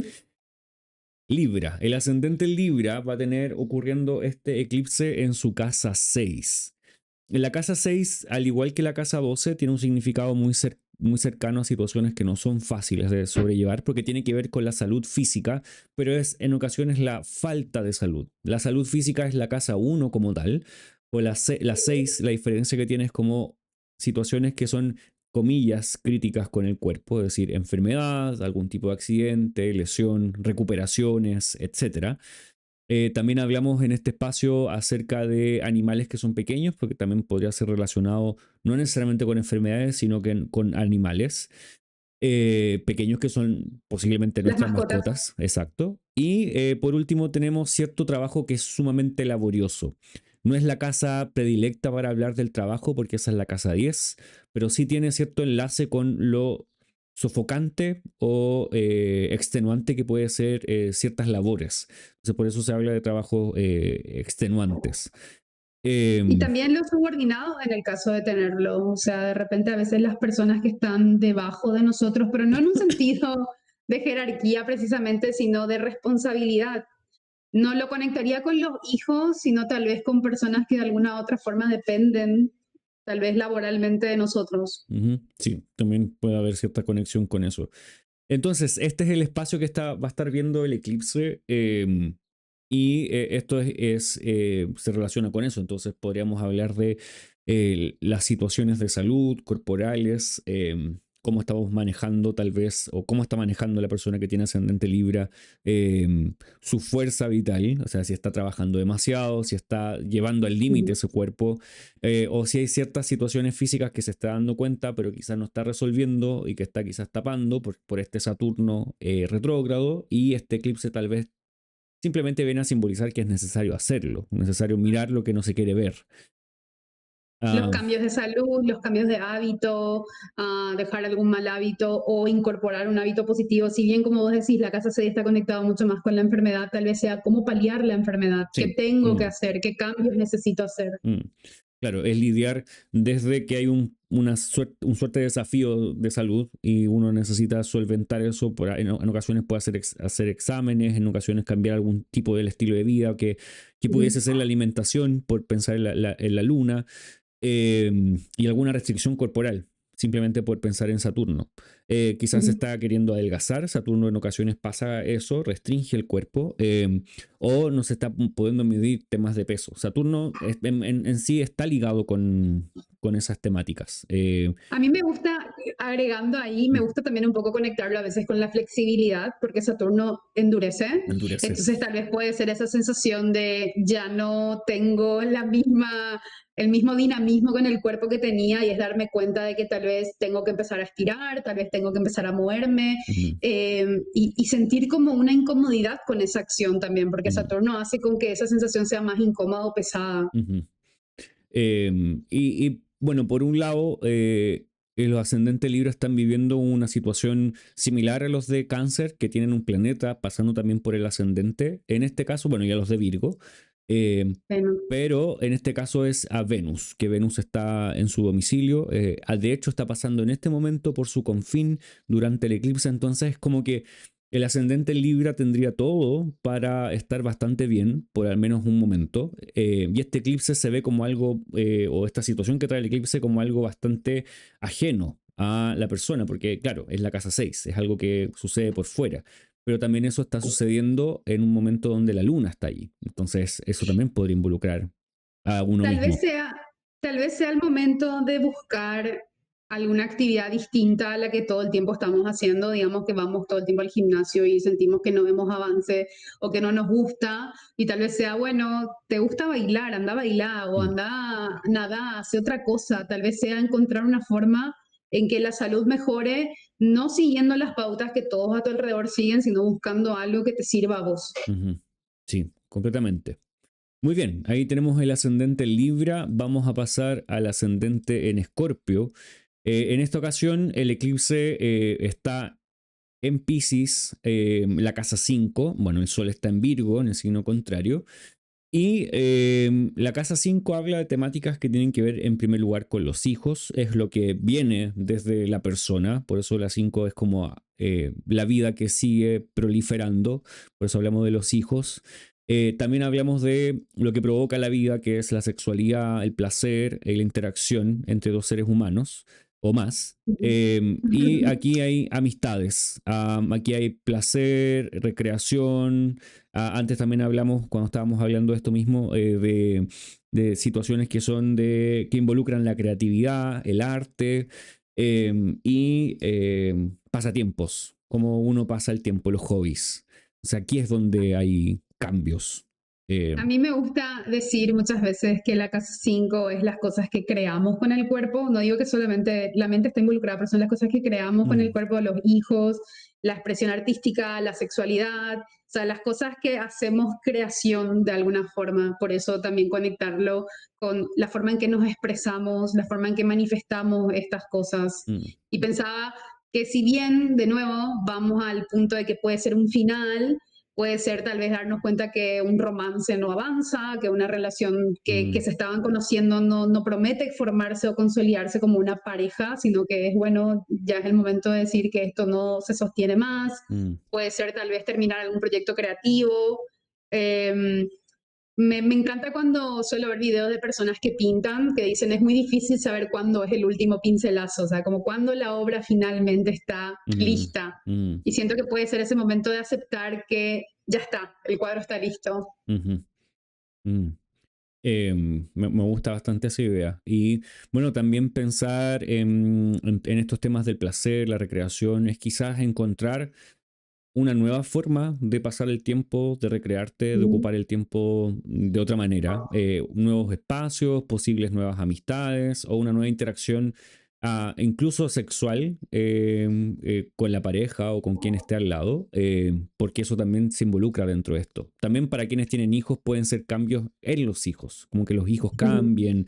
Libra, el ascendente en Libra va a tener ocurriendo este eclipse en su casa 6. En la casa 6, al igual que la casa 12, tiene un significado muy cercano a situaciones que no son fáciles de sobrellevar porque tiene que ver con la salud física, pero es en ocasiones la falta de salud. La salud física es la casa 1 como tal, o la 6, la diferencia que tiene es como situaciones que son comillas críticas con el cuerpo, es decir, enfermedad, algún tipo de accidente, lesión, recuperaciones, etcétera. También hablamos en este espacio acerca de animales que son pequeños, porque también podría ser relacionado no necesariamente con enfermedades, sino que con animales pequeños que son posiblemente las nuestras mascotas. mascotas, exacto. Y por último tenemos cierto trabajo que es sumamente laborioso. No es la casa predilecta para hablar del trabajo, porque esa es la casa 10, pero sí tiene cierto enlace con lo sofocante o extenuante que puede ser ciertas labores. Entonces, por eso se habla de trabajos extenuantes. Y Eh, también los subordinados en el caso de tenerlo. O sea, de repente a veces las personas que están debajo de nosotros, pero no en un sentido de jerarquía precisamente, sino de responsabilidad. No lo conectaría con los hijos, sino tal vez con personas que de alguna u otra forma dependen tal vez laboralmente de nosotros. Ujú. Sí, también puede haber cierta conexión con eso. Entonces, este es el espacio que va a estar viendo el eclipse, y esto se relaciona con eso. Entonces podríamos hablar de las situaciones de salud corporales, cómo estamos manejando tal vez, o cómo está manejando la persona que tiene ascendente Libra, su fuerza vital, o sea, si está trabajando demasiado, si está llevando al límite ese cuerpo, o si hay ciertas situaciones físicas que se está dando cuenta, pero quizás no está resolviendo y que está quizás tapando por este Saturno retrógrado, y este eclipse tal vez simplemente viene a simbolizar que es necesario hacerlo, necesario mirar lo que no se quiere ver. Los Ah, cambios de salud, los cambios de hábito, dejar algún mal hábito o incorporar un hábito positivo. Si bien, como vos decís, la casa 6 está conectado mucho más con la enfermedad, tal vez sea cómo paliar la enfermedad, qué sí. tengo que hacer, qué cambios necesito hacer. Mm. Claro, es lidiar desde que hay un suerte de desafío de salud y uno necesita solventar eso. En ocasiones puede hacer exámenes, en ocasiones cambiar algún tipo del estilo de vida, que pudiese ser la alimentación, por pensar en la luna, y alguna restricción corporal, simplemente por pensar en Saturno. Quizás se está queriendo adelgazar, Saturno en ocasiones pasa eso, restringe el cuerpo, o no se está pudiendo medir temas de peso. Saturno en sí está ligado con esas temáticas. A mí me gusta, agregando ahí, me gusta también un poco conectarlo a veces con la flexibilidad, porque Saturno endurece. Endurece. Entonces tal vez puede ser esa sensación de ya no tengo el mismo dinamismo con el cuerpo que tenía, y es darme cuenta de que tal vez tengo que empezar a estirar, tal vez tengo que empezar a moverme, Ujú, y sentir como una incomodidad con esa acción también, porque ujú, Saturno hace con que esa sensación sea más incómoda o pesada. ujú. Bueno, por un lado, los ascendentes Libra están viviendo una situación similar a los de Cáncer, que tienen un planeta pasando también por el ascendente. En este caso, bueno, y a los de Virgo. eh, Bueno, pero en este caso es a Venus, que Venus está en su domicilio. De hecho, está pasando en este momento por su confín durante el eclipse. Entonces, es como que el ascendente en Libra tendría todo para estar bastante bien por al menos un momento. Y este eclipse se ve como algo, o esta situación que trae el eclipse, como algo bastante ajeno a la persona, porque claro, es la casa 6, es algo que sucede por fuera. Pero también eso está sucediendo en un momento donde la luna está allí. Entonces, eso también podría involucrar a uno Tal vez mismo. sea, tal vez sea el momento de buscar alguna actividad distinta a la que todo el tiempo estamos haciendo. Digamos que vamos todo el tiempo al gimnasio y sentimos que no vemos avance o que no nos gusta, y tal vez sea, bueno, te gusta bailar, anda a bailar o Mm, anda a nadar, hace otra cosa. Tal vez sea encontrar una forma en que la salud mejore, no siguiendo las pautas que todos a tu alrededor siguen, sino buscando algo que te sirva a vos. ujú. Sí, completamente. Muy bien, ahí tenemos el ascendente en Libra. Vamos a pasar al ascendente en Escorpio. En esta ocasión, el eclipse está en Piscis, la casa 5. Bueno, el Sol está en Virgo, en el signo contrario. Y la casa 5 habla de temáticas que tienen que ver en primer lugar con los hijos, es lo que viene desde la persona, por eso la 5 es como la vida que sigue proliferando, por eso hablamos de los hijos. También hablamos de lo que provoca la vida, que es la sexualidad, el placer, la interacción entre dos seres humanos o más. Y aquí hay amistades, aquí hay placer, recreación. Antes también hablamos, cuando estábamos hablando de esto mismo, de situaciones que involucran la creatividad, el arte, y pasatiempos, cómo uno pasa el tiempo, los hobbies. O sea, aquí es donde hay cambios. Eh, A mí me gusta decir muchas veces que la casa 5 es las cosas que creamos con el cuerpo. No digo que solamente la mente está involucrada, pero son las cosas que creamos con el mm, cuerpo, los hijos, la expresión artística, la sexualidad, o sea, las cosas que hacemos creación de alguna forma. Por eso también conectarlo con la forma en que nos expresamos, la forma en que manifestamos estas cosas. mm, Y pensaba que si bien, de nuevo, vamos al punto de que puede ser un final, puede ser tal vez darnos cuenta que un romance no avanza, que una relación que mm, se estaban conociendo no promete formarse o consolidarse como una pareja, sino que es bueno, ya es el momento de decir que esto no se sostiene más. mm, Puede ser tal vez terminar algún proyecto creativo. Eh, me encanta cuando suelo ver videos de personas que pintan, que dicen es muy difícil saber cuándo es el último pincelazo, o sea, como cuando la obra finalmente está Mm, lista. mm, Y siento que puede ser ese momento de aceptar que ya está, el cuadro está listo. ujú, mm. Me gusta bastante esa idea. Y bueno, también pensar en estos temas del placer, la recreación, es quizás encontrar una nueva forma de pasar el tiempo, de recrearte, de Mm, ocupar el tiempo de otra manera. Nuevos espacios, posibles nuevas amistades o una nueva interacción, incluso sexual, con la pareja o con quien esté al lado, porque eso también se involucra dentro de esto. También para quienes tienen hijos pueden ser cambios en los hijos, como que los hijos ujú. cambien.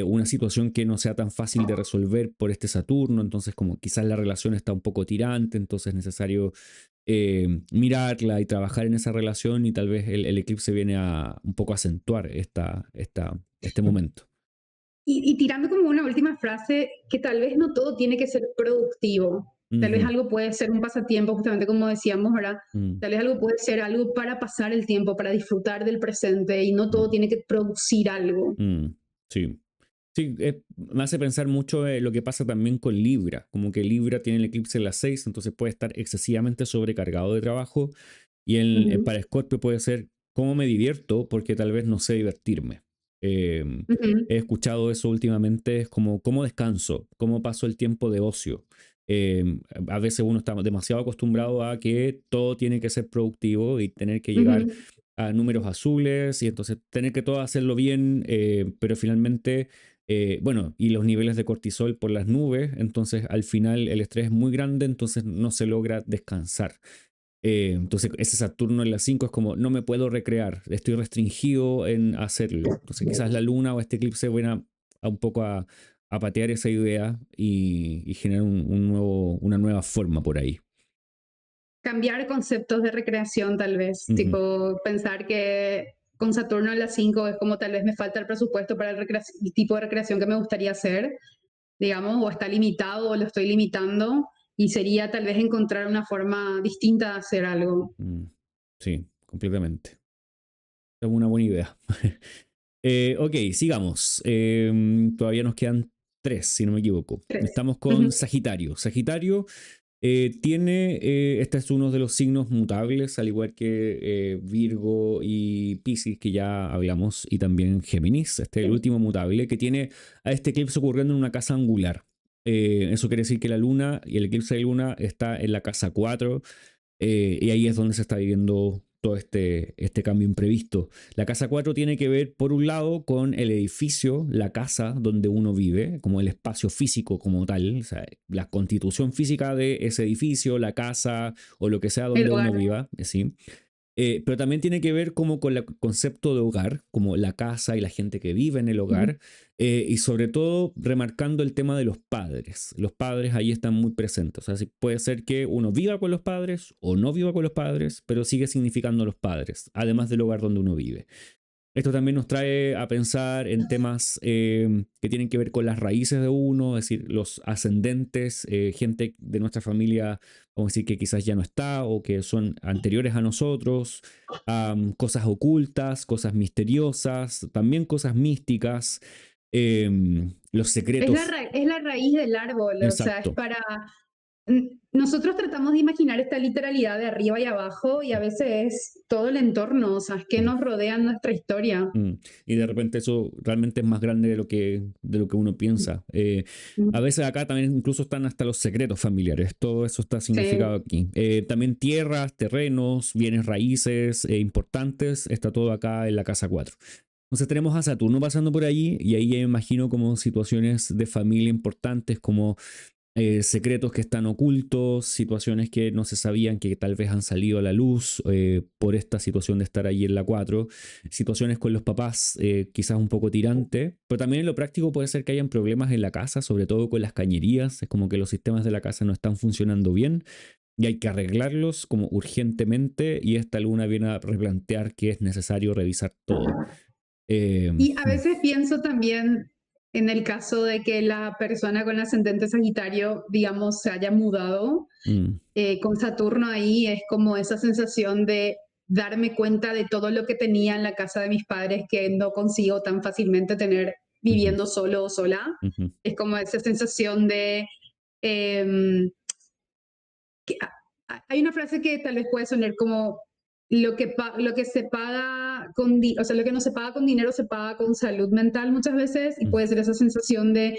Una situación que no sea tan fácil de resolver por este Saturno, entonces como quizás la relación está un poco tirante, entonces es necesario mirarla y trabajar en esa relación y tal vez el eclipse viene a un poco acentuar este momento. Y tirando como una última frase, que tal vez no todo tiene que ser productivo. Tal vez Ujú, algo puede ser un pasatiempo, justamente como decíamos, ¿verdad? mm, Tal vez algo puede ser algo para pasar el tiempo, para disfrutar del presente y no todo mm, tiene que producir algo. mm, sí. Sí, me hace pensar mucho lo que pasa también con Libra, como que Libra tiene el eclipse en las 6, entonces puede estar excesivamente sobrecargado de trabajo y Ujú, para Escorpio puede ser cómo me divierto porque tal vez no sé divertirme. ujú, He escuchado eso últimamente, es como cómo descanso, cómo paso el tiempo de ocio. A veces uno está demasiado acostumbrado a que todo tiene que ser productivo y tener que llegar ujú. a números azules y entonces tener que todo hacerlo bien, pero finalmente bueno, y los niveles de cortisol por las nubes, entonces al final el estrés es muy grande, entonces no se logra descansar. Entonces ese Saturno en la 5 es como, no me puedo recrear, estoy restringido en hacerlo. Entonces quizás la luna o este eclipse viene a un poco a patear esa idea y generar una nueva forma por ahí. Cambiar conceptos de recreación, tal vez. Ujú, Tipo, pensar que con Saturno en la 5 es como tal vez me falta el presupuesto para el tipo de recreación que me gustaría hacer, digamos, o está limitado o lo estoy limitando. Y sería tal vez encontrar una forma distinta de hacer algo. mm, sí, completamente. Es una buena idea. Ok, sigamos. Todavía nos quedan tres, si no me equivoco. Tres. Estamos con Ujú. Sagitario. Sagitario este es uno de los signos mutables, al igual que Virgo y Piscis, que ya hablamos, y también Géminis. Este es el último mutable que tiene a este eclipse ocurriendo en una casa angular. Eso quiere decir que la luna y el eclipse de luna está en la casa 4 y ahí es donde se está viviendo todo este cambio imprevisto. La casa 4 tiene que ver, por un lado, con el edificio, la casa donde uno vive, como el espacio físico como tal, o sea, la constitución física de ese edificio, la casa o lo que sea El donde uno hogar. viva, ¿sí? Pero también tiene que ver como con el concepto de hogar, como la casa y la gente que vive en el Ujú. hogar, y sobre todo remarcando el tema de los padres. Los padres ahí están muy presentes. O sea, puede ser que uno viva con los padres o no viva con los padres, pero sigue significando los padres, además del hogar donde uno vive. Esto también nos trae a pensar en temas que tienen que ver con las raíces de uno, es decir, los ascendentes, gente de nuestra familia, vamos a decir que quizás ya no está o que son anteriores a nosotros, cosas ocultas, cosas misteriosas, también cosas místicas, los secretos. Es la raíz del árbol, o sea, es Exacto. para... Nosotros tratamos de imaginar esta literalidad de arriba y abajo y a veces es todo el entorno, o sea, es que Mm. nos rodea en nuestra historia. Mm. Y de repente eso realmente es más grande de lo que uno piensa. A Mm. veces acá también incluso están hasta los secretos familiares. Todo eso está significado Sí. aquí. También tierras, terrenos, bienes raíces importantes. Está todo acá en la casa 4. Entonces tenemos a Saturno pasando por allí y ahí ya me imagino como situaciones de familia importantes como secretos que están ocultos, situaciones que no se sabían que tal vez han salido a la luz por esta situación de estar ahí en la 4, situaciones con los papás quizás un poco tirante, pero también en lo práctico puede ser que hayan problemas en la casa, sobre todo con las cañerías, es como que los sistemas de la casa no están funcionando bien y hay que arreglarlos como urgentemente y esta luna viene a replantear que es necesario revisar todo. Eh, Y a veces pienso también en el caso de que la persona con ascendente Sagitario, digamos, se haya mudado, mm, con Saturno ahí es como esa sensación de darme cuenta de todo lo que tenía en la casa de mis padres que no consigo tan fácilmente tener Ujú, viviendo solo o sola. ujú, Es como esa sensación de... em, que, hay una frase que tal vez puede sonar como lo que se paga con, o sea, lo que no se paga con dinero se paga con salud mental muchas veces y ujú, puede ser esa sensación de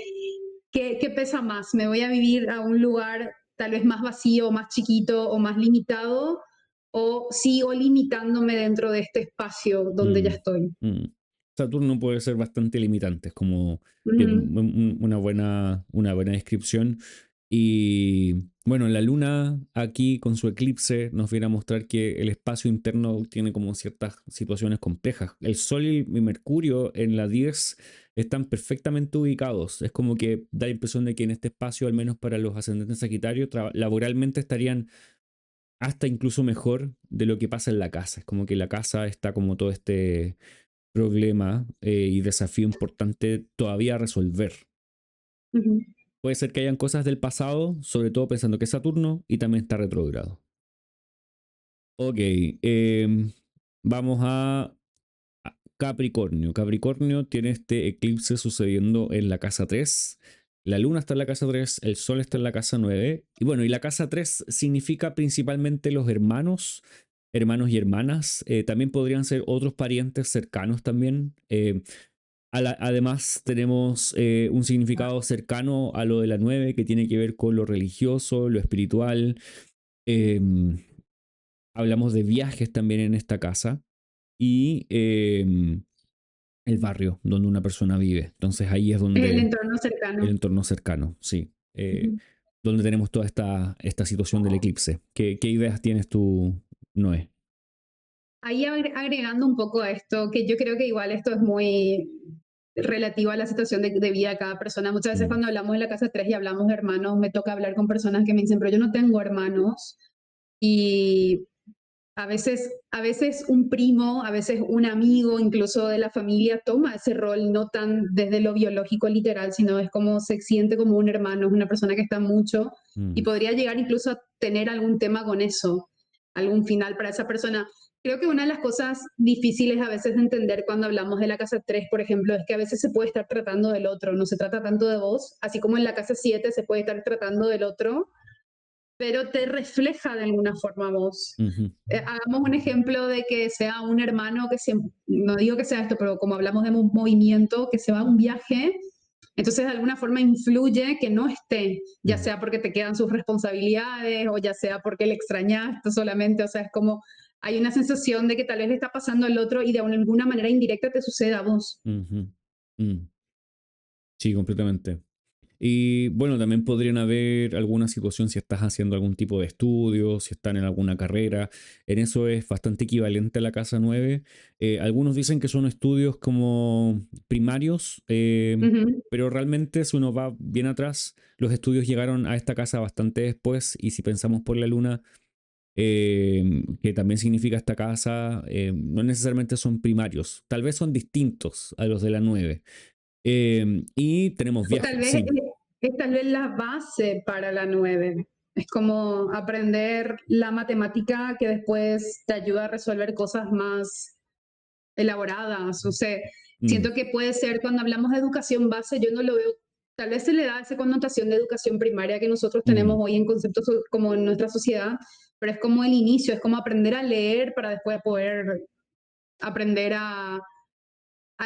qué pesa más, me voy a vivir a un lugar tal vez más vacío, más chiquito o más limitado o sigo limitándome dentro de este espacio donde ya mm, estoy. mm. Saturno puede ser bastante limitante, es como que Ujú. una buena descripción. Y bueno, la luna aquí con su eclipse nos viene a mostrar que el espacio interno tiene como ciertas situaciones complejas. El Sol y Mercurio en la 10 están perfectamente ubicados. Es como que da la impresión de que en este espacio, al menos para los ascendentes Sagitario, laboralmente estarían hasta incluso mejor de lo que pasa en la casa. Es como que la casa está como todo este problema y desafío importante todavía a resolver. Ujú. Puede ser que hayan cosas del pasado, sobre todo pensando que es Saturno y también está retrógrado. Ok, vamos a Capricornio. Capricornio tiene este eclipse sucediendo en la casa 3. La luna está en la casa 3, el sol está en la casa 9. Y bueno, y la casa 3 significa principalmente los hermanos, hermanos y hermanas. También podrían ser otros parientes cercanos también. Además, tenemos un significado cercano a lo de la 9 que tiene que ver con lo religioso, lo espiritual. Eh, Hablamos de viajes también en esta casa y el barrio donde una persona vive. Entonces ahí es El donde entorno el cercano. entorno cercano, sí. Ujú. Donde tenemos toda esta situación del eclipse. ¿Qué ideas tienes tú, Noé? Ahí agregando un poco a esto, que yo creo que igual esto es muy relativo a la situación de vida de cada persona. Muchas veces Mm, cuando hablamos en la casa 3 y hablamos de hermanos, me toca hablar con personas que me dicen, pero yo no tengo hermanos. Y a veces un primo, a veces un amigo, incluso de la familia, toma ese rol, no tan desde lo biológico literal, sino es como se siente como un hermano, es una persona que está mucho y mm, podría llegar incluso a tener algún tema con eso, algún final para esa persona. Creo que una de las cosas difíciles a veces de entender cuando hablamos de la casa 3, por ejemplo, es que a veces se puede estar tratando del otro, no se trata tanto de vos, así como en la casa 7 se puede estar tratando del otro, pero te refleja de alguna forma a vos. ujú, Hagamos un ejemplo de que sea un hermano que se, no digo que sea esto, pero como hablamos de un movimiento, que se va a un viaje, entonces de alguna forma influye que no esté, ya mm, sea porque te quedan sus responsabilidades o ya sea porque le extrañaste solamente, o sea, es como hay una sensación de que tal vez le está pasando al otro y de alguna manera indirecta te sucede a vos. ujú, mm. Sí, completamente. Y bueno, también podrían haber alguna situación si estás haciendo algún tipo de estudio, si están en alguna carrera. En eso es bastante equivalente a la casa 9. Algunos dicen que son estudios como primarios, Ujú. pero realmente si uno va bien atrás, los estudios llegaron a esta casa bastante después y si pensamos por la luna, que también significa esta casa, no necesariamente son primarios, tal vez son distintos a los de la 9. Y tenemos O viajes, tal vez sí. es tal vez la base para la 9. Es como aprender la matemática que después te ayuda a resolver cosas más elaboradas. O sea, Mm, siento que puede ser cuando hablamos de educación base, yo no lo veo, tal vez se le da esa connotación de educación primaria que nosotros tenemos mm, hoy en conceptos como en nuestra sociedad, pero es como el inicio, es como aprender a leer para después poder aprender a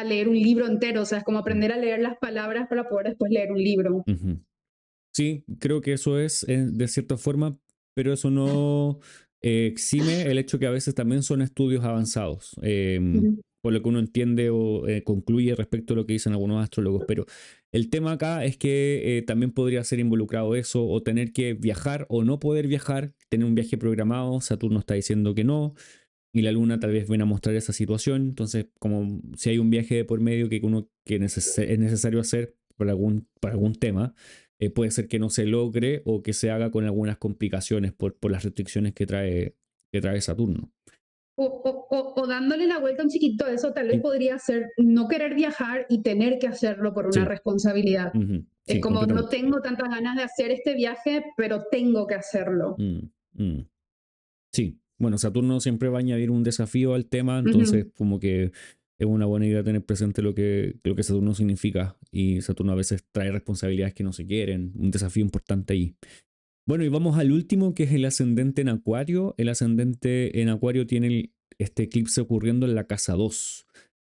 leer un libro entero, o sea, es como mm, aprender a leer las palabras para poder después leer un libro. ujú. Sí, creo que eso es de cierta forma, pero eso no exime el hecho que a veces también son estudios avanzados, Ujú. por lo que uno entiende o concluye respecto a lo que dicen algunos astrólogos. Pero el tema acá es que también podría ser involucrado eso, o tener que viajar o no poder viajar, tener un viaje programado, Saturno está diciendo que no, y la Luna tal vez viene a mostrar esa situación. Entonces, como si hay un viaje de por medio que uno que es necesario hacer para algún tema, puede ser que no se logre o que se haga con algunas complicaciones por las restricciones que trae Saturno. O dándole la vuelta un chiquito a eso, tal vez Sí, podría ser no querer viajar y tener que hacerlo por una sí, responsabilidad. ujú, Es sí, como, no completamente. tengo tantas ganas de hacer este viaje, pero tengo que hacerlo. Mm, mm, sí, bueno, Saturno siempre va a añadir un desafío al tema, entonces Ujú. como que es una buena idea tener presente lo que Saturno significa, y Saturno a veces trae responsabilidades que no se quieren, un desafío importante ahí. Bueno, y vamos al último, que es el ascendente en Acuario. El ascendente en Acuario tiene este eclipse ocurriendo en la casa 2.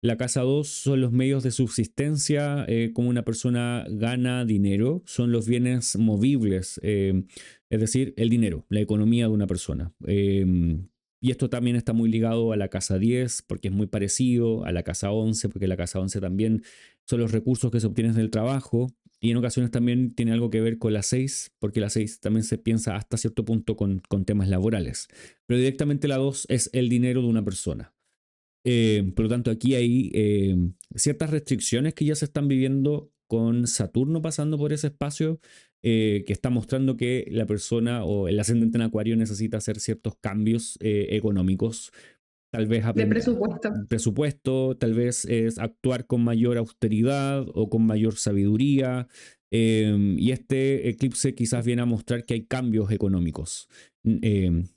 La casa 2 son los medios de subsistencia, cómo una persona gana dinero, son los bienes movibles, es decir, el dinero, la economía de una persona. Y esto también está muy ligado a la casa 10, porque es muy parecido, a la casa 11, porque la casa 11 también son los recursos que se obtienen del trabajo, y en ocasiones también tiene algo que ver con la 6, porque la 6 también se piensa hasta cierto punto con temas laborales. Pero directamente la 2 es el dinero de una persona. Por lo tanto, aquí hay ciertas restricciones que ya se están viviendo con Saturno pasando por ese espacio, que está mostrando que la persona o el ascendente en Acuario necesita hacer ciertos cambios económicos, tal vez De aprender presupuesto. presupuesto, tal vez es actuar con mayor austeridad o con mayor sabiduría. Y este eclipse quizás viene a mostrar que hay cambios económicos.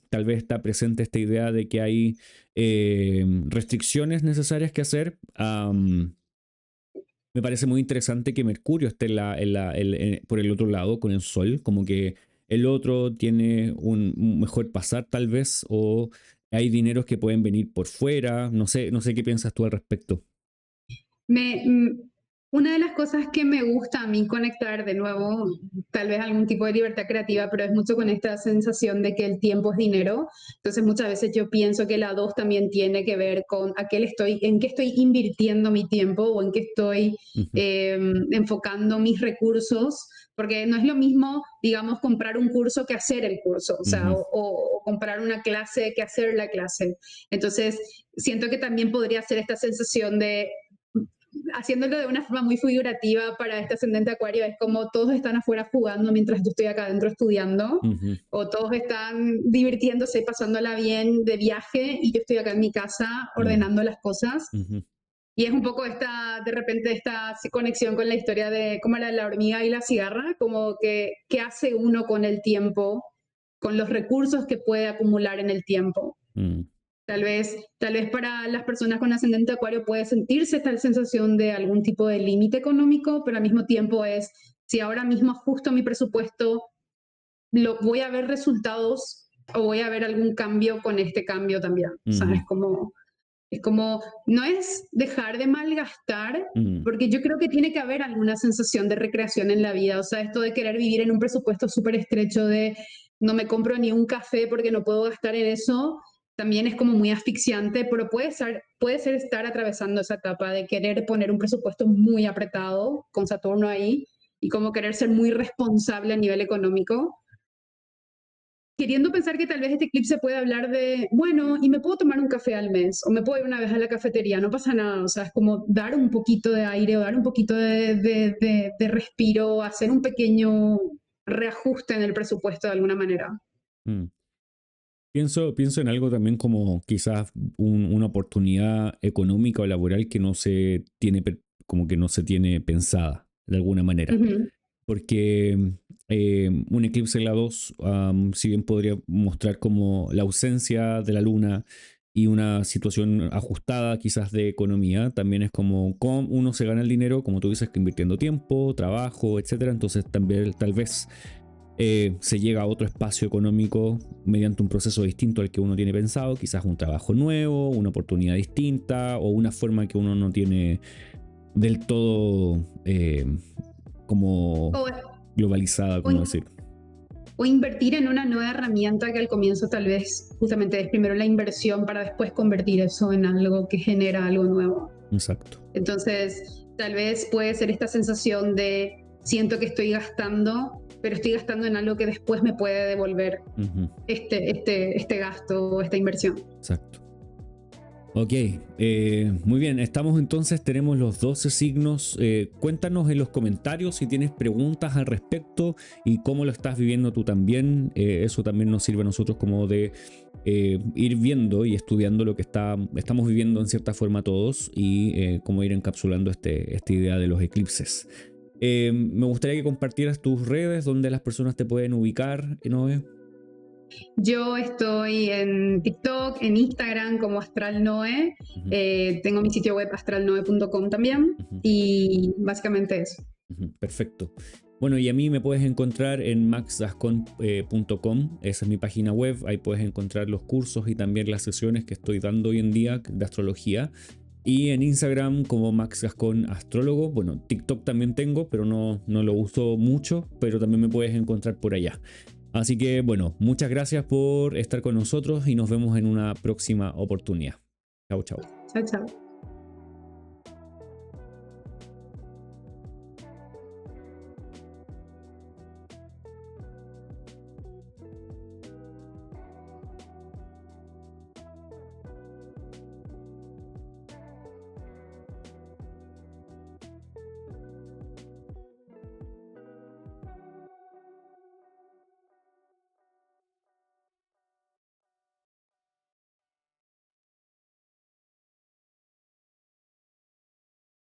Tal vez está presente esta idea de que hay restricciones necesarias que hacer. Me parece muy interesante que Mercurio esté por el otro lado con el Sol, como que el otro tiene un mejor pasar tal vez, o hay dineros que pueden venir por fuera, no sé qué piensas tú al respecto. Me, mm, una de las cosas que me gusta a mí conectar de nuevo, tal vez algún tipo de libertad creativa, pero es mucho con esta sensación de que el tiempo es dinero. Entonces muchas veces yo pienso que la 2 también tiene que ver con en qué estoy invirtiendo mi tiempo o en qué estoy Ujú, enfocando mis recursos, porque no es lo mismo, digamos, comprar un curso que hacer el curso, o sea, ujú, o comprar una clase que hacer la clase. Entonces, siento que también podría ser esta sensación de haciéndolo de una forma muy figurativa para este ascendente acuario, es como todos están afuera jugando mientras yo estoy acá adentro estudiando, ujú, o todos están divirtiéndose, pasándola bien de viaje, y yo estoy acá en mi casa mm, ordenando las cosas. ujú, Y es un poco de repente, esta conexión con la historia de cómo era la hormiga y la cigarra, como que qué hace uno con el tiempo, con los recursos que puede acumular en el tiempo. mm, Tal vez para las personas con ascendente acuario puede sentirse tal sensación de algún tipo de límite económico, pero al mismo tiempo es, si ahora mismo ajusto mi presupuesto, voy a ver resultados o voy a ver algún cambio con este cambio también. O sea, ujú, es como, no es dejar de malgastar, mm, porque yo creo que tiene que haber alguna sensación de recreación en la vida. O sea, esto de querer vivir en un presupuesto súper estrecho de no me compro ni un café porque no puedo gastar en eso, también es como muy asfixiante, pero puede ser estar atravesando esa etapa de querer poner un presupuesto muy apretado con Saturno ahí y como querer ser muy responsable a nivel económico, queriendo pensar que tal vez este eclipse puede hablar de, bueno, y me puedo tomar un café al mes, o me puedo ir una vez a la cafetería, no pasa nada. O sea, es como dar un poquito de aire, o dar un poquito de respiro, hacer un pequeño reajuste en el presupuesto de alguna manera. mm. Pienso en algo también como quizás una oportunidad económica o laboral que no se tiene, como que no se tiene pensada de alguna manera. Ujú. Porque un eclipse en la 2, si bien podría mostrar como la ausencia de la luna y una situación ajustada quizás de economía, también es como cómo uno se gana el dinero, como tú dices, que invirtiendo tiempo, trabajo, etcétera. Entonces también tal vez se llega a otro espacio económico mediante un proceso distinto al que uno tiene pensado, quizás un trabajo nuevo, una oportunidad distinta o una forma que uno no tiene del todo como O, globalizada, o, como decir. o invertir en una nueva herramienta que al comienzo tal vez justamente es primero la inversión para después convertir eso en algo que genera algo nuevo. Exacto. Entonces, tal vez puede ser esta sensación de siento que estoy gastando, pero estoy gastando en algo que después me puede devolver Ujú, este gasto o esta inversión. exacto. Ok, muy bien, estamos entonces, tenemos los 12 signos. Cuéntanos en los comentarios si tienes preguntas al respecto y cómo lo estás viviendo tú también. Eso también nos sirve a nosotros como de ir viendo y estudiando lo que estamos viviendo en cierta forma todos, y cómo ir encapsulando esta idea de los eclipses. Me gustaría que compartieras tus redes donde las personas te pueden ubicar, Noé. Yo estoy en TikTok, en Instagram como AstralNoe. Ujú, Tengo mi sitio web astralnoe.com también. ujú, Y básicamente eso. ujú. Perfecto. Bueno, y a mí me puedes encontrar en maxdascon.com, esa es mi página web, ahí puedes encontrar los cursos y también las sesiones que estoy dando hoy en día de astrología. Y en Instagram como Max Gascon Astrólogo. Bueno, TikTok también tengo, pero no lo uso mucho, pero también me puedes encontrar por allá. Así que bueno, muchas gracias por estar con nosotros y nos vemos en una próxima oportunidad. Chao, chao. Chao, chao.